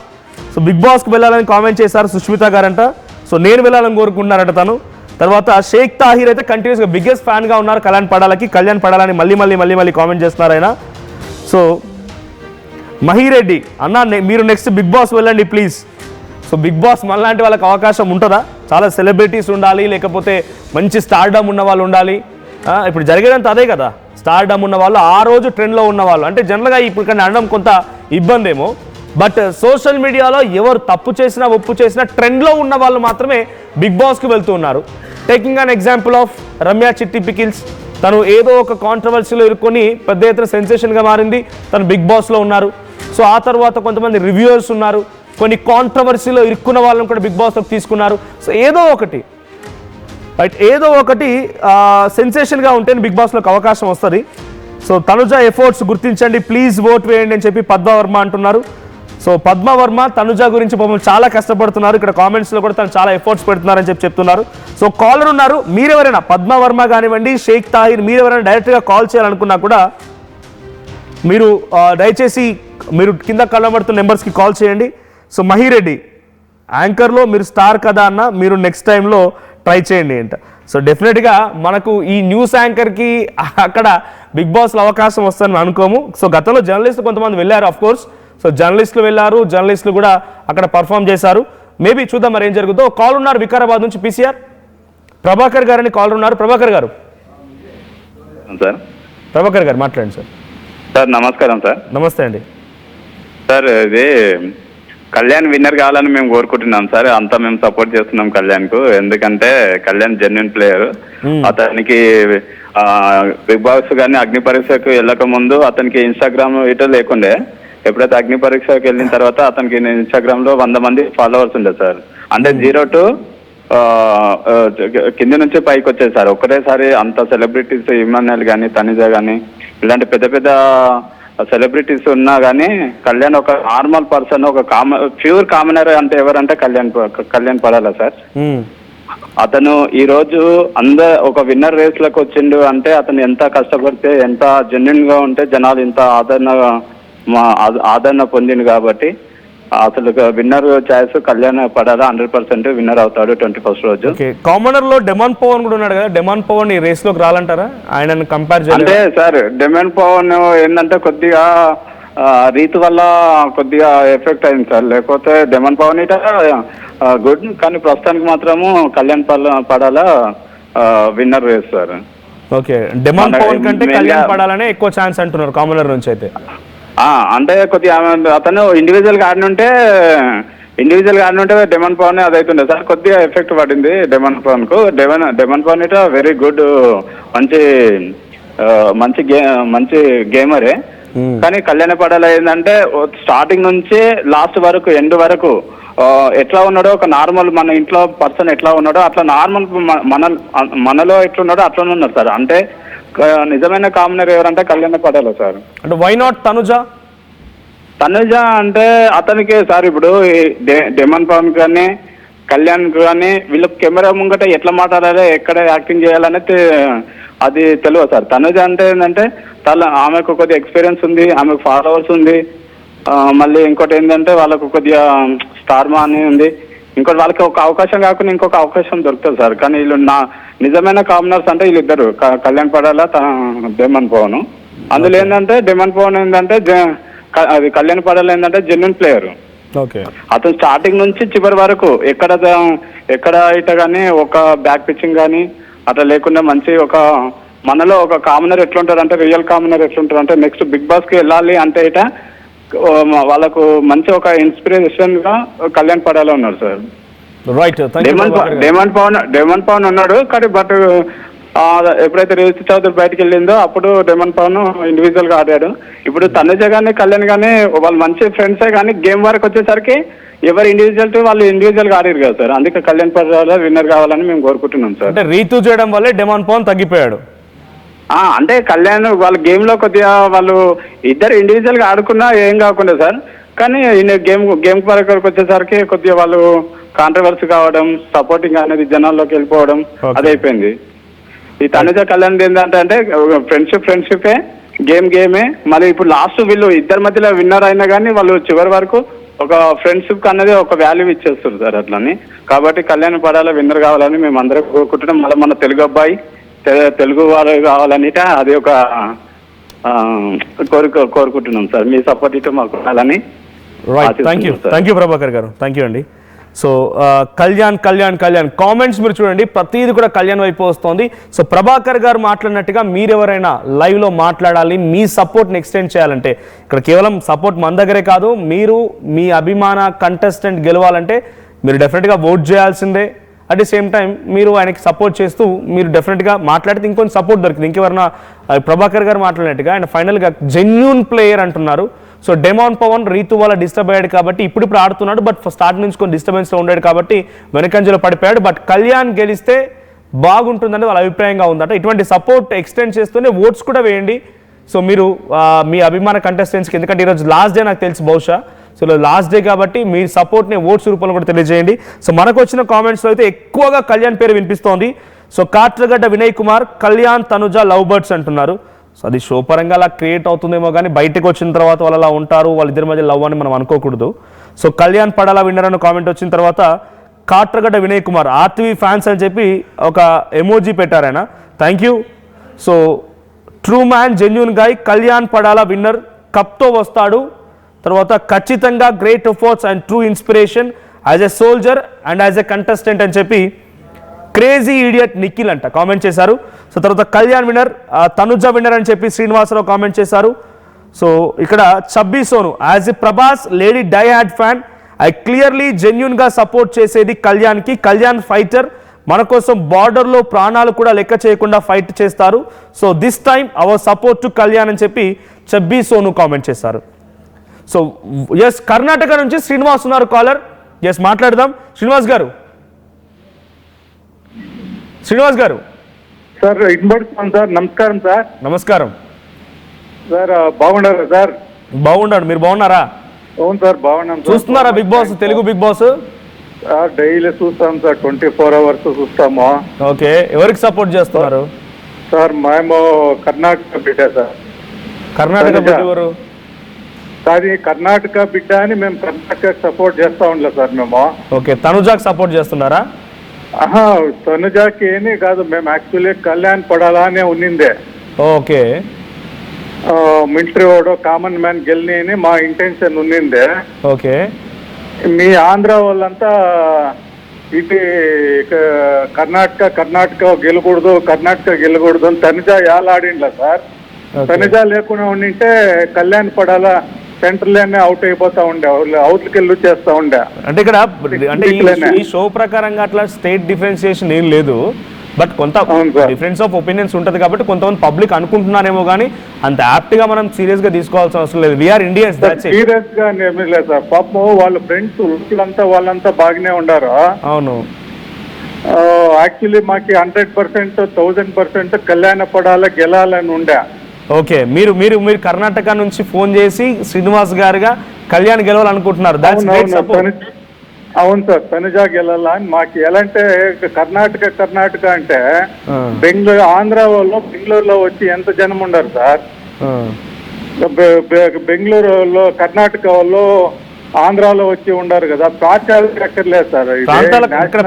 సో బిగ్ బాస్కి వెళ్ళాలని కామెంట్ చేశారు సుష్మిత గారంట. సో నేను వెళ్ళాలని కోరుకుంటున్నారంట తను. తర్వాత షేక్ తాహిర్ అయితే కంటిన్యూస్గా బిగ్గెస్ట్ ఫ్యాన్గా ఉన్నారు కళ్యాణ్ పడాలని మళ్ళీ కామెంట్ చేస్తున్నారు ఆయన. సో మహిరెడ్డి అన్న మీరు నెక్స్ట్ బిగ్ బాస్ వెళ్ళండి ప్లీజ్. సో బిగ్ బాస్ మనలాంటి వాళ్ళకి అవకాశం ఉంటుందా? చాలా సెలబ్రిటీస్ ఉండాలి, లేకపోతే మంచి స్టార్డమ్ ఉన్న వాళ్ళు ఉండాలి. ఇప్పుడు జరిగేదంతా అదే కదా, స్టార్డమ్ ఉన్న వాళ్ళు, ఆ రోజు ట్రెండ్లో ఉన్న వాళ్ళు. అంటే జనరల్గా ఇప్పుడు ఇక్కడ అనడం కొంత ఇబ్బంది ఏమో, బట్ సోషల్ మీడియాలో ఎవరు తప్పు చేసినా ఒప్పు చేసినా ట్రెండ్లో ఉన్న వాళ్ళు మాత్రమే బిగ్ బాస్కి వెళ్తూ ఉన్నారు. Taking an example of Ramya చిట్టి పికిల్స్. తను ఏదో ఒక కాంట్రవర్సీలో ఇరుక్కొని పెద్ద ఎత్తున సెన్సేషన్గా మారింది, తను బిగ్ బాస్లో ఉన్నారు. సో ఆ తర్వాత కొంతమంది రివ్యూవర్స్ ఉన్నారు, కొన్ని కాంట్రవర్సీలో ఇరుక్కున్న వాళ్ళని కూడా బిగ్ బాస్లోకి తీసుకున్నారు. సో ఏదో ఒకటి సెన్సేషన్గా ఉంటేనే బిగ్ బాస్లోకి అవకాశం వస్తుంది. సో తనుజ ఎఫర్ట్స్ గుర్తించండి, ప్లీజ్ ఓట్ వేయండి అని చెప్పి పద్మవర్మ అంటున్నారు. సో పద్మవర్మ తనుజ గురించి పాపం చాలా కష్టపడుతున్నారు, ఇక్కడ కామెంట్స్లో కూడా తను చాలా ఎఫర్ట్స్ పెడుతున్నారని చెప్పి చెప్తున్నారు. సో కాలర్ ఉన్నారు, మీరెవరైనా పద్మవర్మ కానివ్వండి, షేక్ తాహిర్, మీరెవరైనా డైరెక్ట్గా కాల్ చేయాలనుకున్నా కూడా మీరు దయచేసి మీరు కింద కళ్ళబడుతున్న నెంబర్స్కి కాల్ చేయండి. సో మహిరెడ్డి యాంకర్లో మీరు స్టార్ కదా అన్న, మీరు నెక్స్ట్ టైంలో ట్రై చేయండి అంట. సో డెఫినెట్గా మనకు ఈ న్యూస్ యాంకర్కి అక్కడ బిగ్ బాస్లో అవకాశం వస్తుందని అనుకోము. సో గతంలో జర్నలిస్టులు కొంతమంది వెళ్ళారు ఆఫ్ కోర్స్. సో జర్నలిస్టులు వెళ్ళారు, జర్నలిస్టులు కూడా అక్కడ పర్ఫామ్ చేశారు. మేబీ చూద్దాం మరి ఏం జరుగుతుందో. కాల్ ఉన్నారు వికారాబాద్ నుంచి పీసీఆర్ ప్రభాకర్ గారని కాలర్ ఉన్నారు. ప్రభాకర్ గారు సార్. ప్రభాకర్ గారు మాట్లాడండి సార్. సార్ నమస్కారం సార్. నమస్తే అండి సార్. ఇది కళ్యాణ్ విన్నర్ కావాలని మేము కోరుకుంటున్నాం సార్, అంతా మేము సపోర్ట్ చేస్తున్నాం కళ్యాణ్కు. ఎందుకంటే కళ్యాణ్ జెన్యున్ ప్లేయర్. అతనికి బిగ్ బాస్ కానీ అగ్ని పరీక్షకు వెళ్ళక ముందు అతనికి ఇన్స్టాగ్రామ్ ఇటు లేకుండే. ఎప్పుడైతే అగ్ని పరీక్షకు వెళ్ళిన తర్వాత అతనికి ఇన్స్టాగ్రామ్ లో 100 మంది ఫాలోవర్స్ ఉండే సార్. అంటే 0 to కింద నుంచి పైకి వచ్చేది సార్ ఒక్కటేసారి. అంత సెలబ్రిటీస్ ఇమాన్యుల్ కానీ, తనిజ కానీ, ఇలాంటి పెద్ద పెద్ద సెలబ్రిటీస్ ఉన్నా కానీ కళ్యాణ్ ఒక నార్మల్ పర్సన్, ఒక ప్యూర్ కామనర్ అంటే ఎవరంటే కళ్యాణ్ పడాలా సార్. అతను ఈ రోజు ఒక విన్నర్ రేస్ లకు వచ్చిండు అంటే అతను ఎంత కష్టపడితే, ఎంత జెన్యున్ గా ఉంటే జనాలు ఇంత ఆదరణ పొందిండు. కాబట్టి అసలు విన్నర్ ఛాయిస్ కళ్యాణ్ పడాలా 100% విన్నర్ అవుతాడు 21st రోజు. కామనర్ లో డెమాన్ పవన్ కూడా ఉన్నాడు కదా, డెమాన్ పవన్ ఈ రేస్ లోకి రాలంటారా? ఆయన కంపేర్ అంటే సార్ డెమాన్ పవన్ ఏంటంటే కొద్దిగా రీతి వల్ల కొద్దిగా ఎఫెక్ట్ అయింది సార్. లేకపోతే డెమాన్ పవన్ ఇట గుడ్, కానీ ప్రస్తుతానికి మాత్రము Kalyan Padala winner race sir. Okay, Demon Pavan కంటే కళ్యాణ్ పడాలనే ఎక్కువ ఛాన్స్ అంటున్నారు కామనర్ నుంచి అయితే. అంటే కొద్దిగా అతను ఇండివిజువల్ గా ఆడినుంటే డెమాన్ పవన్ అదైతుండే సార్. కొద్దిగా ఎఫెక్ట్ పడింది డెమాన్ పవన్ కు. డెమాన్ పవన్ ఇట వెరీ గుడ్, మంచి గేమరే. కానీ కళ్యాణ పడాల ఏంటంటే స్టార్టింగ్ నుంచి లాస్ట్ వరకు ఎండ్ వరకు ఎట్లా ఉన్నాడో, ఒక నార్మల్ మన ఇంట్లో పర్సన్ ఎట్లా ఉన్నాడో అట్లా నార్మల్ మనలో ఎట్లున్నాడో అట్లనే ఉన్నారు సార్. అంటే నిజమైన కామనర్ ఎవరంటే కళ్యాణ పడాల సార్. అంటే వై నాట్ తనుజ అంటే అతనికి సార్ ఇప్పుడు డెమాన్ పవన్ కానీ కళ్యాణ్ కానీ వీళ్ళకి కెమెరా ముంగట ఎట్లా మాట్లాడాలి, ఎక్కడ యాక్టింగ్ చేయాలనేది అది తెలియదు సార్. తనుజ అంటే ఏంటంటే ఆమెకు కొద్దిగా ఎక్స్పీరియన్స్ ఉంది, ఆమెకు ఫాలోవర్స్ ఉంది. మళ్ళీ ఇంకోటి ఏంటంటే వాళ్ళకు కొద్దిగా స్టార్ మా అని ఉంది. ఇంకోటి వాళ్ళకి ఒక అవకాశం కాకుండా ఇంకొక అవకాశం దొరుకుతుంది సార్. కానీ వీళ్ళు నిజమైన కామనర్స్ అంటే వీళ్ళిద్దరు కళ్యాణ్ పడాలా, డెమాన్ పవన్. అందులో ఏంటంటే డెమాన్ పవన్ ఏంటంటే అది కళ్యాణ్ పడాలా ఏంటంటే జెన్యున్ ప్లేయర్. ఓకే. అతను స్టార్టింగ్ నుంచి చివరి వరకు ఎక్కడ ఇట కానీ ఒక బ్యాక్ పిచ్చింగ్ కానీ అట్లా లేకుండా మంచి మనలో ఒక కామనర్ ఎట్లుంటారు అంటే రియల్ కామనర్ ఎట్లుంటారు అంటే నెక్స్ట్ బిగ్ బాస్ కి వెళ్ళాలి అంటే ఇట వాళ్ళకు మంచి ఒక ఇన్స్పిరేషన్ గా కళ్యాణ్ పడాలో ఉన్నారు సార్. రైట్. డేమన్ పవన్ ఉన్నాడు కానీ బట్ ఎప్పుడైతే రేవతి చౌదరి బయటకు వెళ్ళిందో అప్పుడు డేమన్ పవన్ ఇండివిజువల్ గా ఆడాడు. ఇప్పుడు తనుజ గానీ కళ్యాణ్ గానీ వాళ్ళు మంచి ఫ్రెండ్సే కానీ గేమ్ వరకు వచ్చేసరికి ఎవరు ఇండివిజువల్ గా ఆడారు కదా సార్. అందుకే కళ్యాణ్ పడాల విన్నర్ కావాలని మేము కోరుకుంటున్నాం సార్. అంటే రీతు చేయడం వల్లే డేమన్ పవన్ తగ్గిపోయాడు. అంటే కళ్యాణ్ వాళ్ళ గేమ్ లో కొద్దిగా వాళ్ళు ఇద్దరు ఇండివిజువల్ గా ఆడుకున్నా ఏం కాకుండా సార్, కానీ గేమ్ వరకు వచ్చేసరికి కొద్దిగా వాళ్ళు కాంట్రవర్సీ కావడం, సపోర్టింగ్ అనేది జనాల్లోకి వెళ్ళిపోవడం అదైపోయింది. ఈ తనుజ కళ్యాణ్ ఏంటంటే ఫ్రెండ్షిపే గేమే. మళ్ళీ ఇప్పుడు లాస్ట్ వీళ్ళు ఇద్దరి మధ్యలో విన్నర్ అయినా కానీ వాళ్ళు చివరి వరకు ఒక ఫ్రెండ్షిప్ అనేది ఒక వాల్యూ ఇచ్చేస్తారు సార్ అట్లని. కాబట్టి కళ్యాణ్ పడాల విన్నర్ కావాలని మేము అందరం కోరుకుంటున్నాం. మళ్ళీ మన తెలుగు అబ్బాయి తెలుగు వారు కావాలని అది ఒక కోరుకుంటున్నాం సార్. మీ సపోర్ట్ ఇటు మాకు ఉండాలని. థ్యాంక్ యూ ప్రభాకర్ గారు, థ్యాంక్ యూ అండి. సో కళ్యాణ్ కామెంట్స్ మీరు చూడండి, ప్రతిదీ కూడా కళ్యాణ్ వైపు వస్తుంది. సో ప్రభాకర్ గారు మాట్లాడినట్టుగా మీరెవరైనా లైవ్లో మాట్లాడాలి, మీ సపోర్ట్ని ఎక్స్టెండ్ చేయాలంటే ఇక్కడ కేవలం సపోర్ట్ మన దగ్గరే కాదు, మీరు మీ అభిమాన కంటెస్టెంట్ గెలవాలంటే మీరు డెఫినెట్గా ఓట్ చేయాల్సిందే. అట్ ది సేమ్ టైం మీరు ఆయనకి సపోర్ట్ చేస్తూ మీరు డెఫినెట్గా మాట్లాడితే ఇంకొంచెం సపోర్ట్ దొరికింది. ఇంకెవరన్నా ప్రభాకర్ గారు మాట్లాడినట్టుగా ఆయన ఫైనల్గా జెన్యూన్ ప్లేయర్ అంటున్నారు. సో డేమన్ పవన్ రీతు వల్ల డిస్టర్బ్ అయ్యాడు కాబట్టి ఇప్పుడు ఆడుతున్నాడు, బట్ స్టార్ట్ నుంచి కొన్ని డిస్టర్బెన్స్లో ఉండాడు కాబట్టి వెనకంజలో పడిపోయాడు. బట్ కళ్యాణ్ గెలిస్తే బాగుంటుందని వాళ్ళ అభిప్రాయంగా ఉందట. ఇటువంటి సపోర్ట్ ఎక్స్టెండ్ చేస్తూనే ఓట్స్ కూడా వేయండి. సో మీరు మీ అభిమాన కంటెస్టెంట్స్కి, ఎందుకంటే ఈరోజు లాస్ట్ డే నాకు తెలిసి బహుశా, సో లాస్ట్ డే కాబట్టి మీ సపోర్ట్ని ఓట్స్ రూపంలో కూడా తెలియజేయండి. సో మనకు వచ్చిన కామెంట్స్లో అయితే ఎక్కువగా కళ్యాణ్ పేరు వినిపిస్తోంది. So Katragadda Vinay Kumar, Kalyan Tanuja love birds అంటున్నారు. సో అది షో పరంగా అలా క్రియేట్ అవుతుందేమో కానీ బయటకు వచ్చిన తర్వాత వాళ్ళు అలా ఉంటారు, వాళ్ళిద్దరి మధ్య లవ్ అని మనం అనుకోకూడదు. సో కళ్యాణ్ పడాలా విన్నర్ అన్న కామెంట్ వచ్చిన తర్వాత కాట్రగడ్డ వినయ్ కుమార్ ఆర్టీవీ ఫ్యాన్స్ అని చెప్పి ఒక ఎమోజీ పెట్టారు ఆయన. Thank you. So true man, genuine guy, Kalyan Padala winner, కప్తో వస్తాడు. తర్వాత ఖచ్చితంగా great efforts and true inspiration as a soldier and as a contestant అని చెప్పి క్రేజీ ఈడియట్ నిఖిల్ అంట కామెంట్ చేశారు. సో తర్వాత కళ్యాణ్ విన్నర్, తనుజ విన్నర్ అని చెప్పి శ్రీనివాసరావు కామెంట్ చేశారు. సో ఇక్కడ Chubby Sonu, as a Prabhas lady die hard fan, I clearly జెన్యూన్గా సపోర్ట్ చేసేది కళ్యాణ్కి. కళ్యాణ్ ఫైటర్, మన కోసం బార్డర్లో ప్రాణాలు కూడా లెక్క చేయకుండా ఫైట్ చేస్తారు. So this time our support to Kalyan అని చెప్పి చబ్బీ సోను కామెంట్ చేశారు. సో ఎస్, కర్ణాటక నుంచి శ్రీనివాస్ ఉన్నారు కాలర్. ఎస్, మాట్లాడదాం. శ్రీనివాస్ గారు సార్ ఇన్బడుతున్నాను సార్. నమస్కారం సార్. నమస్కారం సార్. బాగున్నారా సార్? బాగున్నాడు, మీరు బాగున్నారా? అవును సార్, బాగున్నాం. చూస్తున్నారా Bigg Boss, Telugu Bigg Boss? Daily చూస్తాం సార్, 24 hours చూస్తాము. ఓకే, ఎవరికి సపోర్ట్ చేస్తున్నారు సార్? మేము కర్ణాటక బిడ్డ సార్. కర్ణాటక బిడ్డ ఎవరు? సారీ, కర్ణాటక బిడ్డ అని మేము కర్ణాటక సపోర్ట్ చేస్తా ఉండలే సార్ మేము. ఓకే, తనుజాకి సపోర్ట్ చేస్తున్నారా? తనుజాకి ఏమీ కాదు, మేము యాక్చువల్లీ కళ్యాణ్ పడాలా అనే ఉన్నిందే. ఓకే, మిలిటరీ వాడు కామన్ మ్యాన్ గెలిని అని మా ఇంటెన్షన్ ఉన్నిందే. ఓకే, మీ ఆంధ్ర వాళ్ళంతా ఇది కర్ణాటక గెలకూడదు అని తనుజ యాలాడిండ్లా సార్. తనుజ లేకుండా ఉండింటే కళ్యాణ్ పడాలా సెంటర్లోనే అవుట్ అయిపోతా ఉండే, అవుట్కి వెళ్ళి చేస్తా ఉండే. అంటే ఇక్కడ అంటే ఈ షో ప్రకారంగా అట్లా స్టేట్ డిఫరెన్షియేషన్ ఏం లేదు, బట్ కొంత డిఫరెన్స్ ఆఫ్ ఒపీనియన్స్ ఉంటుంది కాబట్టి కొంతమంది పబ్లిక్ అనుకుంటున్నారేమో కానీ అంత యాప్ట్ గా మనం సీరియస్ గా తీసుకోవాల్సిన అవసరం లేదు. వీఆర్ ఇండియన్స్, సీరియస్ గా ఏమీ లేదు సార్. పాపం వాళ్ళ ఫ్రెండ్స్ వాళ్ళంతా బాగానే ఉండారు. అవును, యాక్చువల్లీ మాకి 100%, 1000% కళ్యాణ పడాల గెలాలని ఉండే. ఓకే, మీరు మీరు మీరు కర్ణాటక నుంచి ఫోన్ చేసి శ్రీనివాస్ గారుగా కళ్యాణ్ గెలవాలనుకుంటున్నారు. అవును సార్, తనుజ గెలాలా అని మాకు. ఎలా అంటే కర్ణాటక అంటే బెంగళూరు, ఆంధ్ర వాళ్ళు బెంగళూరులో వచ్చి ఎంత జనం ఉండరు సార్. బెంగళూరులో కర్ణాటక వాళ్ళు ఆంధ్రాలో వచ్చి ఉండరు కదా. ప్రాంతాలకు అక్కర్లేదు సార్, ఇక్కడ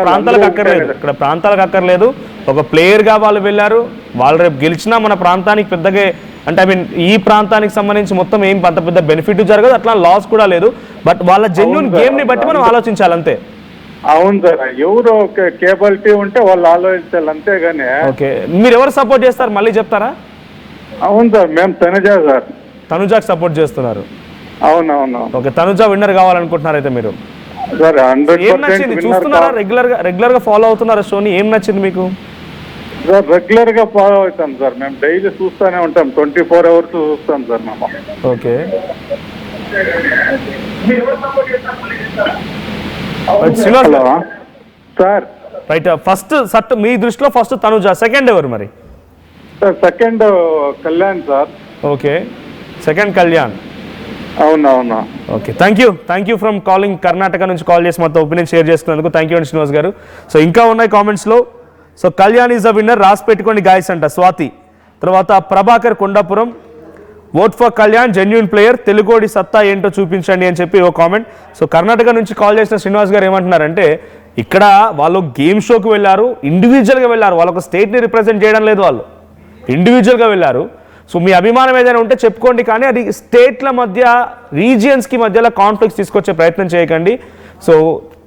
ప్రాంతాలకు అక్కర్లేదు. ఒక ప్లేయర్ గా వాళ్ళు వెళ్ళారు, వాళ్ళు రేపు గెలిచినా మన ప్రాంతానికి పెద్దగా అంటే ఈ ప్రాంతానికి సంబంధించి మొత్తం ఏం అంత పెద్ద బెనిఫిట్ జరగదు, అట్లా లాస్ కూడా లేదు. బట్ వాళ్ళ జెన్యున్ గేమ్ ని బట్టి మనం ఆలోచించాలి అంతే. అవును సార్, ఎవరు కేబిలిటీ ఉంటే వాళ్ళు ఆలోచించాలి అంతేగాని. ఓకే, మీరు ఎవరు సపోర్ట్ చేస్తారు మళ్ళీ చెప్తారా? అవును సార్, మేము తనుజా సార్. తనుజాకి సపోర్ట్ చేస్తున్నారు. అవునవును. ఓకే, తనుజా విన్నర్ కావాలనుకుంటున్నారు అయితే మీరు. సార్ ఏం నచ్చింది? చూస్తున్నారా, రెగ్యులర్ గా ఫాలో అవుతున్నారా షోని? ఏం నచ్చింది మీకు? సార్ రెగ్యులర్ గా ఫాలో అవుతాం సార్, మేము డైలీ చూస్తూనే ఉంటాం, 24 hours చూస్తాం సార్ మేము. Okay, hello sir. Right, first మీ దృష్టిలో ఫస్ట్ తనుజా, సెకండ్ ఎవరు మరి? Sir second Kalyan sir. Okay, second Kalyan. అవునవును. Okay, thank you from calling Karnataka నుంచి కాల్ చేసి మొత్తం ఒపీనియన్ షేర్ చేసుకున్నందుకు థ్యాంక్ యూ అండి శ్రీనివాస్ గారు. సో ఇంకా ఉన్నాయి కామెంట్స్లో. So Kalyan is a winner, రాసి పెట్టుకోండి గాయస్ అంట స్వాతి. తర్వాత Prabhakar Kondapuram, vote for Kalyan, genuine player, తెలుగోడి సత్తా ఏంటో చూపించండి అని చెప్పి ఓ కామెంట్. సో కర్ణాటక నుంచి కాల్ చేసిన శ్రీనివాస్ గారు ఏమంటున్నారంటే, ఇక్కడ వాళ్ళు గేమ్ షోకి వెళ్ళారు, ఇండివిజువల్గా వెళ్ళారు, వాళ్ళొక స్టేట్ని రిప్రజెంట్ చేయడం లేదు, వాళ్ళు ఇండివిజువల్గా వెళ్ళారు. సో మీ అభిమానం ఏదైనా ఉంటే చెప్పుకోండి, కానీ అది స్టేట్ల మధ్య, రీజియన్స్కి మధ్యలో కాన్ఫ్లిక్ట్స్ తీసుకొచ్చే ప్రయత్నం చేయకండి. సో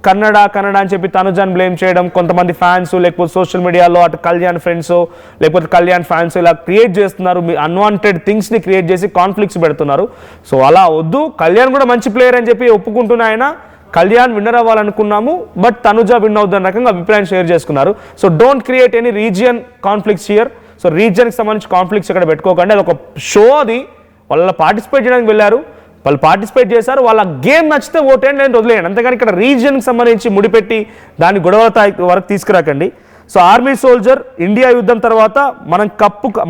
కన్నడ అని చెప్పి తనుజాన్ బ్లేమ్ చేయడం, కొంతమంది ఫ్యాన్స్ లేకపోతే సోషల్ మీడియాలో అటు కళ్యాణ్ ఫ్రెండ్స్ లేకపోతే కళ్యాణ్ ఫ్యాన్స్ ఇలా క్రియేట్ చేస్తున్నారు, మీ అన్వాంటెడ్ థింగ్స్ని క్రియేట్ చేసి కాన్ఫ్లిక్ట్స్ పెడుతున్నారు. సో అలా వద్దు. కళ్యాణ్ కూడా మంచి ప్లేయర్ అని చెప్పి ఒప్పుకుంటున్న ఆయన, కళ్యాణ్ విన్నర్ అవ్వాలనుకున్నాము బట్ తనుజా విన్ అవుతున్న రకంగా అభిప్రాయం షేర్ చేసుకున్నారు. So don't create any region conflicts here. So రీజియన్కి సంబంధించి కాన్ఫ్లిక్ట్స్ ఇక్కడ పెట్టుకోకండి. అది ఒక షో, అది వాళ్ళ పార్టిసిపేట్ చేయడానికి వెళ్ళారు, వాళ్ళు పార్టిసిపేట్ చేశారు, వాళ్ళ గేమ్ నచ్చితే ఓటేయండి, నేను వదిలేయండి. అంతేగాని ఇక్కడ రీజియన్కి సంబంధించి ముడిపెట్టి దాన్ని గొడవల వరకు తీసుకురాకండి. సో ఆర్మీ సోల్జర్, ఇండియా యుద్ధం తర్వాత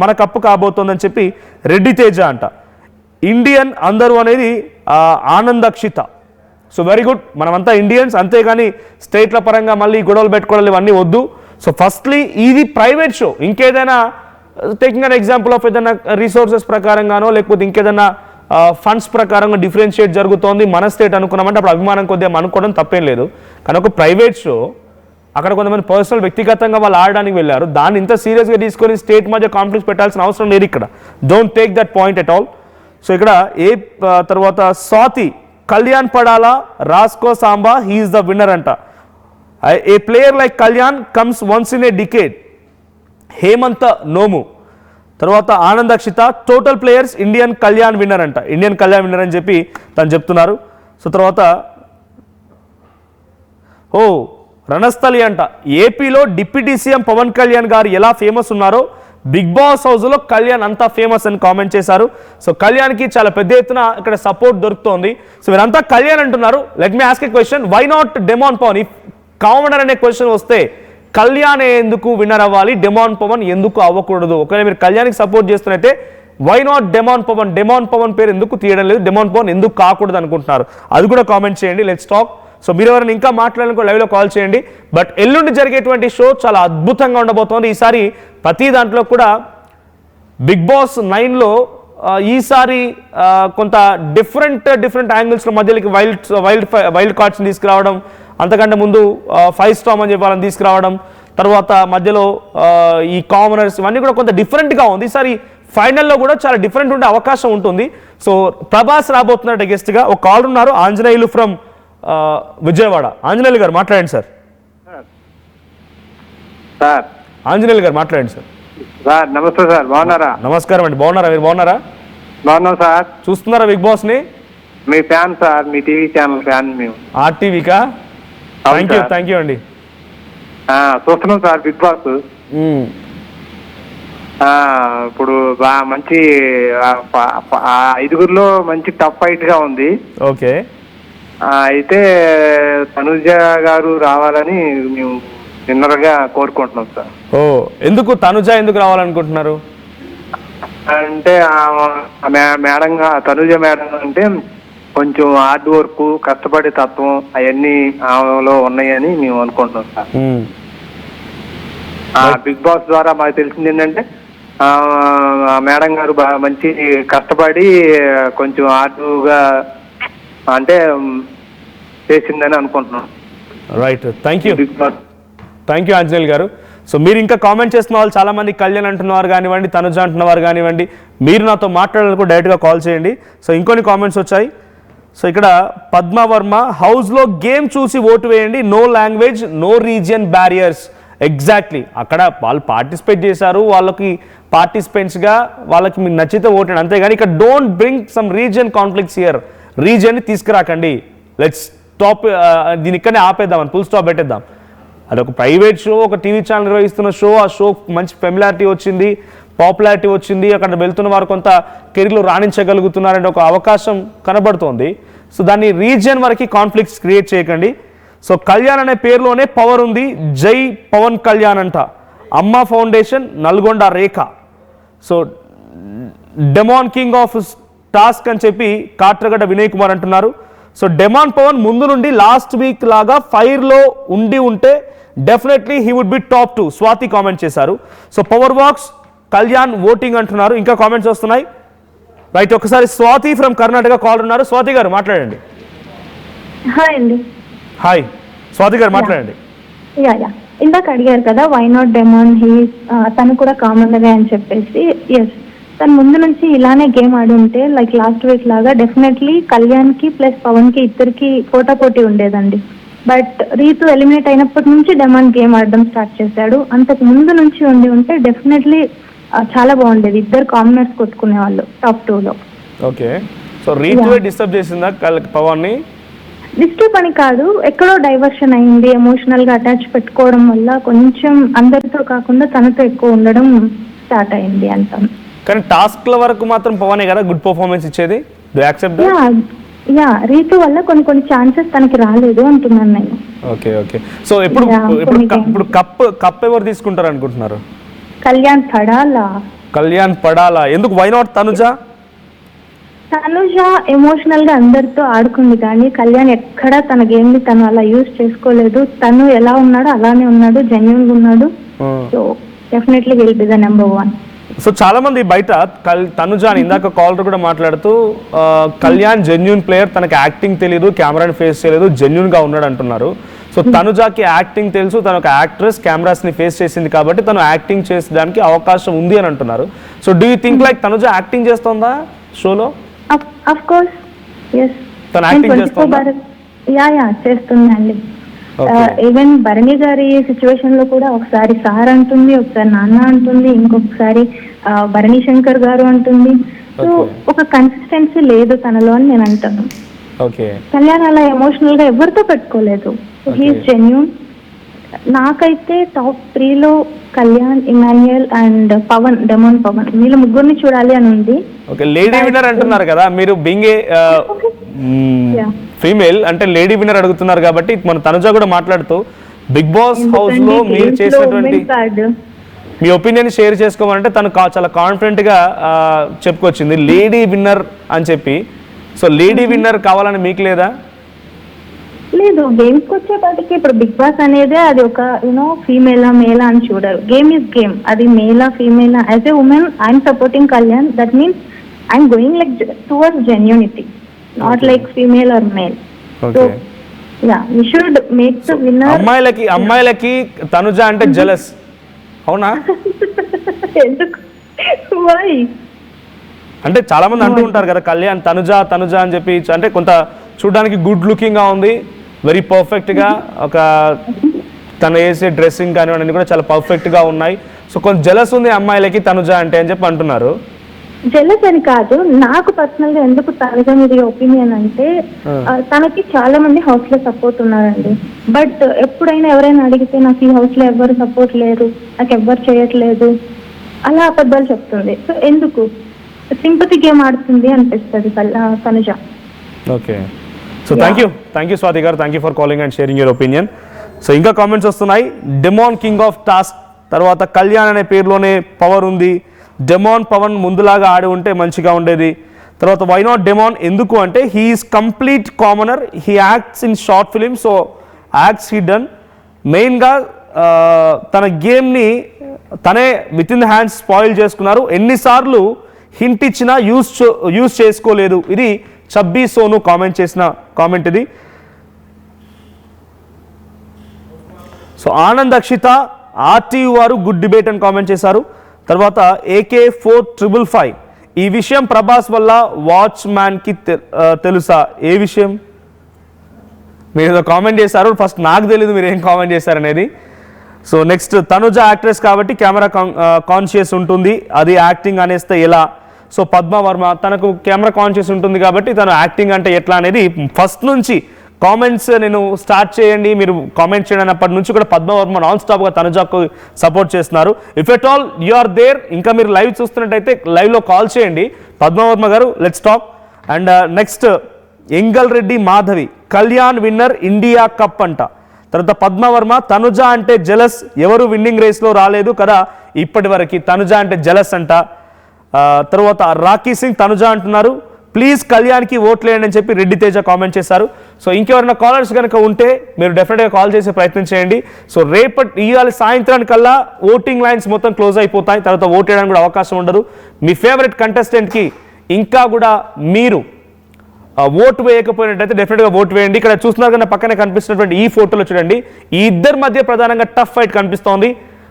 మన కప్పు కాబోతోందని చెప్పి రెడ్డి తేజ అంట. ఇండియన్ అందరూ అనేది ఆనందక్షిత. సో వెరీ గుడ్, మనమంతా ఇండియన్స్, అంతేగాని స్టేట్ల పరంగా మళ్ళీ గొడవలు పెట్టుకోవడాలు ఇవన్నీ వద్దు. సో ఫస్ట్లీ ఇది ప్రైవేట్ షో, ఇంకేదైనా టేకింగ్ అన్ ఎగ్జాంపుల్ ఆఫ్ ఏదైనా రిసోర్సెస్ ప్రకారంగానో లేకపోతే ఇంకేదైనా ఫండ్స్ ప్రకారంగా డిఫరెన్షియేట్ జరుగుతోంది, మన స్టేట్ అనుకున్నామంటే అప్పుడు అభిమానం కొద్దిగా అనుకోవడం తప్పేం లేదు. కానీ ఒక ప్రైవేట్ షో, అక్కడ కొంతమంది పర్సనల్ వ్యక్తిగతంగా వాళ్ళు ఆడడానికి వెళ్ళారు, దాన్ని ఇంత సీరియస్గా తీసుకొని స్టేట్ మధ్య కాన్ఫ్లిక్ట్స్ పెట్టాల్సిన అవసరం లేదు ఇక్కడ. Don't take that point at all. So ఇక్కడ తర్వాత Swathi, Kalyan Padala, Rasko Samba, he's the winner అంట. A player like Kalyan comes once in a decade. Hemanth Nomu, తర్వాత Anandakshita, total players Indian Kalyan winner అంట. ఇండియన్ కళ్యాణ్ విన్నర్ అని చెప్పి తను చెప్తున్నారు. సో తర్వాత రణస్థలి అంట. ఏపీలో డిప్యూటీ సీఎం పవన్ కళ్యాణ్ గారు ఎలా ఫేమస్ ఉన్నారో బిగ్ బాస్ హౌస్లో కళ్యాణ్ అంతా ఫేమస్ అని కామెంట్ చేశారు. సో కళ్యాణ్కి చాలా పెద్ద ఎత్తున ఇక్కడ సపోర్ట్ దొరుకుతోంది. సో మీరంతా కళ్యాణ్ అంటున్నారు. Let me ask a question, why not Demon Pavan? If commoner అనే క్వశ్చన్ వస్తే కళ్యాణ్ ఎందుకు విన్నర్ అవ్వాలి, డెమాన్ పవన్ ఎందుకు అవ్వకూడదు? ఒకవేళ మీరు కళ్యాణ్కి సపోర్ట్ చేస్తున్నట్టే why not Demon Pawan? Demon Pawan పేరు ఎందుకు తీయడం లేదు, డెమాన్ పవన్ ఎందుకు కాకూడదు అనుకుంటున్నారు? అది కూడా కామెంట్ చేయండి. Let's talk. సో మీరు ఎవరైనా ఇంకా మాట్లాడాలనుకో లైవ్లో కాల్ చేయండి. బట్ ఎల్లుండి జరిగేటువంటి షో చాలా అద్భుతంగా ఉండబోతోంది. ఈసారి ప్రతి దాంట్లో కూడా బిగ్ బాస్ 9లో ఈసారి కొంత డిఫరెంట్ యాంగిల్స్లో మధ్యలోకి వైల్డ్ కార్డ్స్ని తీసుకురావడం, అంతకంటే ముందు 5 స్టార్ అని చెప్పి వాళ్ళని తీసుకురావడం, తర్వాత మధ్యలో ఈ కామనర్స్, ఇవన్నీ కూడా కొంత డిఫరెంట్గా ఉంది. ఈసారి ఫైనల్లో కూడా చాలా డిఫరెంట్ ఉండే అవకాశం ఉంటుంది. సో ప్రభాస్ రాబోతున్నట్టు గెస్ట్గా ఒక కాల్ ఉన్నారు, ఆంజనేయులు ఫ్రమ్ విజయవాడ. ఆంజనేయులు గారు మాట్లాడండి సార్. సార్ ఆంజనేయులు గారు మాట్లాడండి సార్. సార్ నమస్తే సార్, బాగున్నారా? నమస్కారం అండి, బాగున్నారా? మీరు బాగున్నారా? బాగున్నాం సార్. చూస్తున్నారా బిగ్ బాస్ని? మీ ఫ్యాన్ సార్, మీ టీవీ ఛానల్ ఫ్యాన్ మేము. ఆర్టీవీకా? థ్యాంక్ యూ అండి. చూస్తున్నాం సార్ బిగ్ బాస్. ఇప్పుడు బాగా మంచి 5గురిలో మంచి టఫ్ ఫైట్ గా ఉంది. ఓకే, అయితే తనుజ గారు రావాలని మేము నిన్నగా కోరుకుంటున్నాం సార్. ఎందుకు తనుజ ఎందుకు రావాలనుకుంటున్నారు? అంటే మేడం తనుజ మేడం అంటే కొంచెం హార్డ్ వర్క్, కష్టపడే తత్వం అవన్నీ ఆమెలో ఉన్నాయని మేము అనుకుంటున్నాం సార్. బిగ్ బాస్ ద్వారా మాకు తెలిసింది ఏంటంటే మేడం గారు బాగా మంచి కష్టపడి కొంచెం హార్డ్గా అంటే చేసిందని అనుకుంటున్నాం. రైట్, థ్యాంక్ యూ ఆంజనేయులు గారు. సో మీరు ఇంకా కామెంట్ చేస్తున్న వాళ్ళు చాలామంది కళ్యాణ్ అంటున్నవారు కానివ్వండి, తనుజ అంటున్నవారు కానివ్వండి, మీరు నాతో మాట్లాడాలకు డైరెక్ట్గా కాల్ చేయండి. సో ఇంకొన్ని కామెంట్స్ వచ్చాయి. సో ఇక్కడ పద్మవర్మ హౌస్లో గేమ్ చూసి ఓటు వేయండి, no language no region barriers. Exactly, అక్కడ వాళ్ళు పార్టిసిపేట్ చేశారు, వాళ్ళకి పార్టిసిపెంట్స్గా వాళ్ళకి మీకు నచ్చితే ఓటండి, అంతేగాని ఇక్కడ don't bring some region conflicts here. రీజియన్ని తీసుకురాకండి. లెట్స్ స్టాప్, దీని ఇక్కడనే ఆపేద్దామని ఫుల్ స్టాప్ పెట్టేద్దాం. అదొక ప్రైవేట్ షో, ఒక టీవీ ఛానల్ నిర్వహిస్తున్న షో. ఆ షో మంచి ఫెమిలారిటీ వచ్చింది, పాపులారిటీ వచ్చింది, అక్కడ వెళ్తున్న వారు కొంత కెరీర్లో రాణించగలుగుతున్నారనే ఒక అవకాశం కనబడుతోంది. సో దాన్ని రీజియన్ వరకు కాన్ఫ్లిక్ట్స్ క్రియేట్ చేయకండి. సో కళ్యాణ్ అనే పేరులోనే పవర్ ఉంది. జై పవన్ కళ్యాణ్ అంట. అమ్మ foundation, Nalgonda Rekha. So demon king of task అని చెప్పి కాట్రగడ్డ వినయ్ కుమార్ అంటున్నారు. సో డెమాన్ పవన్ ముందు నుండి లాస్ట్ వీక్ లాగా ఫైర్లో ఉంటే definitely he would be top 2. Swathi comment చేశారు. సో పవర్ వాక్స్ కళ్యాణ్ ఓటింగ్ అంటున్నారు. ఇంకా కామెంట్స్ వస్తున్నాయి. రైట్, ఒకసారి స్వాతి ఫ్రమ్ కర్ణాటక కాల్ ఉన్నారు. స్వాతి గారు మాట్లాడండి. హాయ్ అండి. హాయ్ స్వాతి గారు మాట్లాడండి. యా ఇందాక అడిగారు కదా వై నాట్ డెమాన్, తను కూడా కామన్ గా అని చెప్పేసి. ఎస్, తను ముందు నుంచి ఇలానే గేమ్ ఆడి ఉంటే లైక్ లాస్ట్ వీక్ లాగా డెఫినెట్లీ కళ్యాణ్ కి ప్లస్ పవన్ కి ఇద్దరికి పోటాపోటీ ఉండేదండి. బట్ రీతు ఎలిమినేట్ అయినప్పటి నుంచి డెమాన్ గేమ్ ఆడడం స్టార్ట్ చేశాడు. అంతకు ముందు నుంచి ఉంటే డెఫినెట్లీ చాలా బాగుండేది. ఇద్దరు కామనర్స్ కొట్టుకునే వాళ్ళు టాప్ 2లో. ఓకే, సో రీతు డిస్టర్బ్ చేసిందా పవన్ ని? డిస్టర్బ్ అని కాదు, ఎక్కడో డైవర్షన్ అయింది. ఎమోషనల్ గా అటాచ్ పెట్టుకోవడం వల్ల కొంచెం అందరితో కాకుండా తనతో ఎక్కువ ఉండడం స్టార్ట్ అయింది అంటాం. కానీ టాస్క్ల వరకు మాత్రం పవనే కదా గుడ్ పర్ఫార్మెన్స్ ఇచ్చేది. Do accept? యా రీతు వల్ల కొన్ని ఛాన్సెస్ తనకి రాలేదు అంటున్నాను నేను. ఓకే ఓకే, సో ఇప్పుడు కప్ ఎవరు తీసుకుంటారు అనుకుంటున్నారు? కళ్యాణ్ పడాలా. కళ్యాణ్ పడాలా? ఎందుకు? Why not Tanuja? Tanuja emotional గా అందరితో ఆడుకుంది, కానీ కళ్యాణ్ ఎక్కడా తన గేమ్ ని తను అలా యూజ్ చేసుకోలేదు. తను ఎలా ఉన్నాడో అలానే ఉన్నాడు, జెన్యూన్ గా ఉన్నాడు. So definitely will be the number 1. So చాలా మంది బయట తనుజ అని ఇందాక కాలర్ కూడా మాట్లాడుతూ కళ్యాణ్ జెన్యూన్ ప్లేయర్, తనకి యాక్టింగ్ తెలియదు, కెమెరాని ఫేస్ చేయలేదు, జెన్యూన్ గా ఉన్నాడు అంటున్నారు. సో తనుజాకి యాక్టింగ్ తెలుసు, తను ఒక యాక్ట్రెస్, కెమెరాస్ ని ఫేస్ చేసింది కాబట్టి తను యాక్టింగ్ చేసేదానికి అవకాశం ఉంది అని అంటున్నారు. So do you think like Tanuja acting చేస్తుందా షోలో? Of course yes. తను యాక్టింగ్ చేస్తుందా? యా చేస్తుందండి. ఈవెన్ భరణి గారి సిచ్యువేషన్ లో కూడా ఒకసారి సార్ అంటుంది, ఒకసారి నాన్న అంటుంది, ఇంకొకసారి భరణి శంకర్ గారు అంటుంది. సో ఒక కన్సిస్టెన్సీ లేదు తనలో అని నేను అంటాను. కళ్యాణ్ అలా ఎమోషనల్ గా ఎవరితో పెట్టుకోలేదు. He's genuine. నాకైతే టాప్ 3లో Kalyan, Emmanuel and Pawan, Demon Pawan, వీళ్ళ ముగ్గురిని చూడాలి అని ఉంది. ఓకే, లేడీ విన్నర్ అంటున్నారు కదా మీరు, బీయింగ్ ఫీమేల్ అంటే లేడీ విన్నర్ అడుగుతున్నారు కాబట్టి మన తనుజ కూడా మాట్లాడుతూ బిగ్ బాస్ హౌస్ లో మీరు చేసినటువంటి మీ ఒపీనియన్ షేర్ చేసుకోవాలంటే తను చాలా కాన్ఫిడెంట్ గా చెప్పుకొచ్చింది లేడీ విన్నర్ అని చెప్పి. సో లేడీ విన్నర్ కావాలని మీకు లేదా? లేదు, గేమ్స్కి వచ్చేపాటికి ఇప్పుడు బిగ్ బాస్ అనేది అది ఒక ఫీమేలా మేలా అని చూడరు. Game is game. అది మేలా ఫీమేలా, as a woman I'm supporting Kalyan. That means I'm going like towards genuinity, not like female or male. So yeah, we should make the winner. అమ్మాయిలకి తనుజ అంటే జెలస్, అవునా? ఎందుకు? వై? అంటే చాలా మంది అంటూ ఉంటారు కదా కళ్యాణ్ తనుజ అని చెప్పి, అంటే కొంత చూడడానికి గుడ్ లుకింగ్ గా ఉంది, వెరీ పర్ఫెక్ట్ గా, ఒక తను వేసే డ్రెస్సింగ్ కానివ్వండి కూడా చాలా పర్ఫెక్ట్ గా ఉన్నాయి. సో కొంచెం జెలస్ ఉంది అమ్మాయిలకి తనుజ అంటే అని చెప్పి అంటున్నారు. జెలస్ అని కాదు, నాకు పర్సనల్ గా ఎందుకు తనుజ మీద ఒపీనియన్ అంటే తనకి చాలా మంది హౌస్ లో సపోర్ట్ ఉన్నారండి. బట్ ఎప్పుడైనా ఎవరైనా అడిగితే నాకు ఈ హౌస్ లో ఎవరు సపోర్ట్ లేరు, నాకు ఎవ్వరు చేయట్లేదు, అలా అబద్ధాలు చెప్తుంది. సో ఎందుకు? సింపతి గేమ్ ఆడుతుంది అనిపిస్తుంది Tanuja. Okay, so thank you Swathi garu, thank you for calling and sharing your opinion. So ఇంకా కామెంట్స్ వస్తున్నాయి. డెమాన్ కింగ్ ఆఫ్ టాస్క్, తర్వాత కళ్యాణ్ అనే పేరులోనే పవర్ ఉంది, డెమాన్ పవన్ ముందులాగా ఆడి ఉంటే మంచిగా ఉండేది. తర్వాత వై నాట్ డెమాన్, ఎందుకు అంటే he is complete commoner, he acts in short films, so acts he done. మెయిన్గా తన గేమ్ని తనే with in the hands spoil చేసుకున్నారు. ఎన్నిసార్లు హింట్ ఇచ్చినా యూజ్ చేసుకోలేదు. ఇది చబ్బీ సోను కామెంట్ చేసిన కామెంట్ ఇది. సో ఆనంద్ అక్షిత ఆర్టీయు వారు గుడ్ డిబేట్ అని కామెంట్ చేశారు. తర్వాత AK4555 ఈ విషయం ప్రభాస్ వల్ల వాచ్ మ్యాన్కి తెలుసా? ఏ విషయం? మీరు ఏదో కామెంట్ చేశారు, ఫస్ట్ నాకు తెలియదు మీరు ఏం కామెంట్ చేశారనేది. సో నెక్స్ట్, తనుజ యాక్ట్రెస్ కాబట్టి కెమెరా కాన్షియస్ ఉంటుంది, అది యాక్టింగ్ అనేస్తే ఎలా? సో పద్మవర్మ తనకు కెమెరా కాన్షియస్ ఉంటుంది కాబట్టి తను యాక్టింగ్ అంటే ఎట్లా అనేది ఫస్ట్ నుంచి కామెంట్స్ నేను స్టార్ట్ చేయండి, మీరు కామెంట్ చేయండి అన్నప్పటి నుంచి కూడా పద్మవర్మ నాన్ స్టాప్గా తనుజకు సపోర్ట్ చేస్తున్నారు. If at all you are there, ఇంకా మీరు లైవ్ చూస్తున్నట్టయితే లైవ్లో కాల్ చేయండి. Padmavarma garu, let's talk. And next, ఎంగల్ Reddy Madhavi, Kalyan winner India cup అంట. తర్వాత పద్మవర్మ, తనుజ అంటే జెలస్, ఎవరు విన్నింగ్ రేస్లో రాలేదు కదా ఇప్పటి వరకు, తనుజ అంటే జెలస్ అంట. తర్వాత రాకీ సింగ్, తనుజ అంటున్నారు, ప్లీజ్ కళ్యాణ్కి ఓట్లేయండి అని చెప్పి రెడ్డి తేజ కామెంట్ చేశారు. సో ఇంకెవరైనా కాలర్స్ కనుక ఉంటే మీరు డెఫినెట్గా కాల్ చేసే ప్రయత్నం చేయండి. సో ఇవాళ సాయంత్రానికల్లా ఓటింగ్ లైన్స్ మొత్తం క్లోజ్ అయిపోతాయి, తర్వాత ఓట్ వేయడానికి కూడా అవకాశం ఉండదు. మీ ఫేవరెట్ కంటెస్టెంట్కి ఇంకా కూడా మీరు ఓటు వేయకపోయినట్టయితే డెఫినెట్గా ఓటు వేయండి. ఇక్కడ చూస్తున్నారు కన్నా పక్కనే కనిపిస్తున్నటువంటి ఈ ఫోటోలో చూడండి, ఈ ఇద్దరి మధ్య ప్రధానంగా టఫ్ ఫైట్ కనిపిస్తోంది.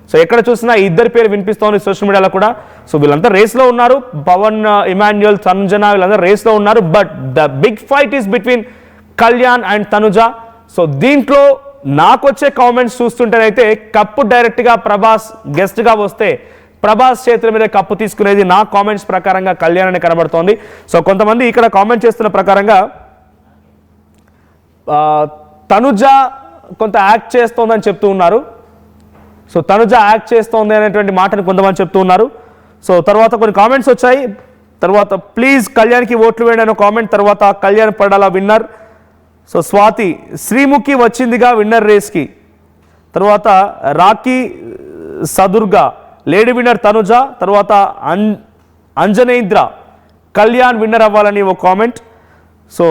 సో ఎక్కడ చూసినా ఈ ఇద్దరి పేరు వినిపిస్తోంది సోషల్ మీడియాలో కూడా. సో వీళ్ళంతా రేస్లో ఉన్నారు, పవన్, ఇమాన్యుయల్, తనుజన వీళ్ళంతా రేస్లో ఉన్నారు. But the big fight is between Kalyan and Tanuja. So దీంట్లో నాకు వచ్చే కామెంట్స్ చూస్తుంటేనైతే కప్పు డైరెక్ట్గా ప్రభాస్ గెస్ట్గా వస్తే ప్రభాస్ చేతుల మీద కప్పు తీసుకునేది నా కామెంట్స్ ప్రకారంగా కళ్యాణ్ అని కనబడుతోంది. సో కొంతమంది ఇక్కడ కామెంట్ చేస్తున్న ప్రకారంగా తనుజ కొంత యాక్ట్ చేస్తోందని చెప్తూ ఉన్నారు. సో తనుజ యాక్ట్ చేస్తోంది అనేటువంటి మాటను కొంతమంది చెప్తూ ఉన్నారు. సో తర్వాత కొన్ని కామెంట్స్ వచ్చాయి. తర్వాత ప్లీజ్ కళ్యాణ్కి ఓట్లు వేయండి అనే కామెంట్, తర్వాత కళ్యాణ్ పడాల విన్నర్. సో స్వాతి, శ్రీముఖి వచ్చిందిగా విన్నర్ రేస్కి. తర్వాత రాకీ సదుర్గా, లేడీ విన్నర్ తనుజ. తర్వాత అంజనేంద్ర, కళ్యాణ్ విన్నర్ అవ్వాలని ఒక కామెంట్. సో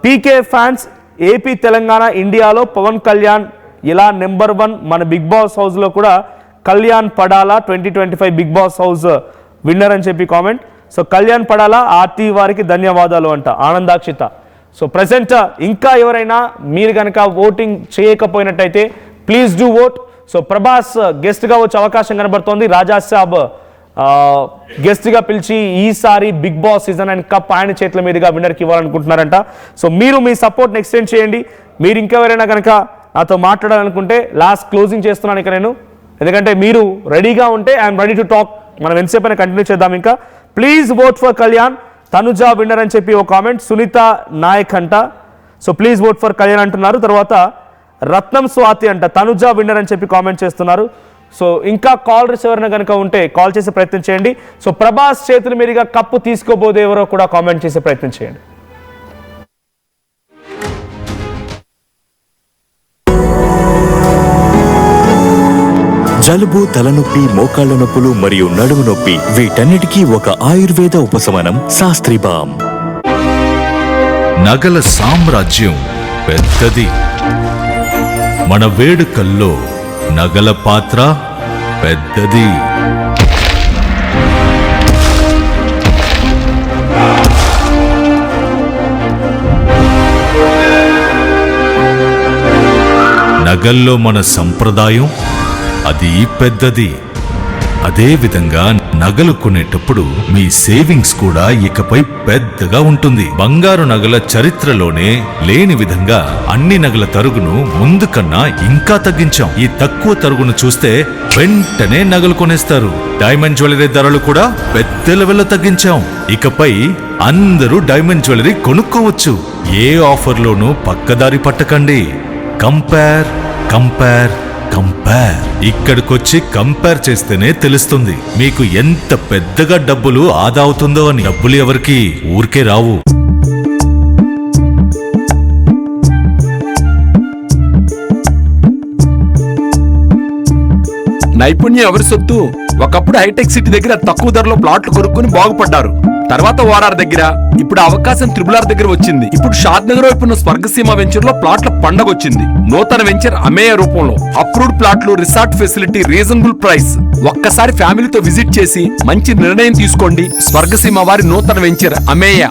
పీకే ఫ్యాన్స్, ఏపీ తెలంగాణ ఇండియాలో పవన్ కళ్యాణ్ ఇలా నెంబర్ 1, మన బిగ్ బాస్ హౌస్లో కూడా కళ్యాణ్ పడాలా 2025 బిగ్ బాస్ హౌస్ విన్నర్ అని చెప్పి కామెంట్. సో కళ్యాణ్ పడాలా ఆర్టీ వారికి ధన్యవాదాలు అంట ఆనందాక్షిత. సో ప్రజెంట్ ఇంకా ఎవరైనా మీరు కనుక ఓటింగ్ చేయకపోయినట్టయితే please do vote. So Prabhas గెస్ట్గా వచ్చే అవకాశం కనబడుతోంది. రాజా సాబ్ గెస్ట్గా పిలిచి ఈసారి Bigg Boss season and cup ఆయన చేతుల మీదుగా విన్నర్కి ఇవ్వాలనుకుంటున్నారంట. సో మీరు మీ సపోర్ట్ని ఎక్స్టెండ్ చేయండి. మీరు ఇంకెవరైనా కనుక నాతో మాట్లాడాలనుకుంటే లాస్ట్ క్లోజింగ్ చేస్తున్నాను ఇక నేను, ఎందుకంటే మీరు రెడీగా ఉంటే ఐఎమ్ రెడీ టు టాక్. మనం ఎంతసేపు అయినా కంటిన్యూ చేద్దాం. ఇంకా please vote for Kalyan, Tanuja winner అని చెప్పి ఒక కామెంట్. సునీత నాయక్ అంట, so please vote for Kalyan అంటున్నారు. తర్వాత రత్నం స్వాతి అంట, తనుజ విన్నర్ అని చెప్పి కామెంట్ చేస్తున్నారు. సో ఇంకా కాలర్స్ ఎవరైనా కనుక ఉంటే కాల్ చేసే ప్రయత్నం చేయండి. సో ప్రభాస్ చేతుల మీదుగా కప్పు తీసుకోబోదే ఎవరో కూడా కామెంట్ చేసే ప్రయత్నం చేయండి. జలుబు, తలనొప్పి, మోకాళ్ల నొప్పులు మరియు నడుము నొప్పి వీటన్నిటికీ ఒక ఆయుర్వేద ఉపశమనం శాస్త్రి బామ్. నగల సామ్రాజ్యం పెద్దది, మన వేడుకల్లో నగల పాత్ర పెద్దది. నగల్లో మన సంప్రదాయం అది పెద్దది. అదే విధంగా నగలు కొనేటప్పుడు మీ సేవింగ్స్ కూడా ఇకపై పెద్దగా ఉంటుంది. బంగారు నగల చరిత్రలోనే లేని విధంగా అన్ని నగల తరుగును ముందు కన్నా ఇంకా తగ్గించాం. ఈ తక్కువ తరుగును చూస్తే వెంటనే నగలు కొనేస్తారు. డైమండ్ జ్యువెలరీ ధరలు కూడా పెద్ద లెవెల్లో తగ్గించాం. ఇకపై అందరూ డైమండ్ జ్యువెలరీ కొనుక్కోవచ్చు. ఏ ఆఫర్లోనూ పక్కదారి పట్టకండి. Compare compare compare. ఇక్కడికొచ్చి కంపేర్ చేస్తేనే తెలుస్తుంది మీకు ఎంత పెద్దగా డబ్బులు ఆదా అవుతుందో అని. డబ్బులు ఎవరికి ఊరికే రావు. నైపుణ్యం ఎవరి సొత్తు? ఒకప్పుడు హైటెక్ సిటీ దగ్గర తక్కువ ధరలో ప్లాట్లు కొనుక్కుని బాగుపడ్డారు. తర్వాత ఓఆర్ఆర్ దగ్గర, ఇప్పుడు అవకాశం త్రిబుల్ దగ్గర వచ్చింది. ఇప్పుడు షాద్ నగర్ వైపున్న స్వర్గసీమ వెంచర్ లో ప్లాట్ల పండగ వచ్చింది. నూతన వెంచర్ అమేయ రూపంలో అప్రూవ్డ్ ప్లాట్లు, రిసార్ట్ ఫెసిలిటీ, రీజనబుల్ ప్రైస్. ఒక్కసారి ఫ్యామిలీతో విజిట్ చేసి మంచి నిర్ణయం తీసుకోండి. స్వర్గసీమ వారి నూతన వెంచర్ అమేయ.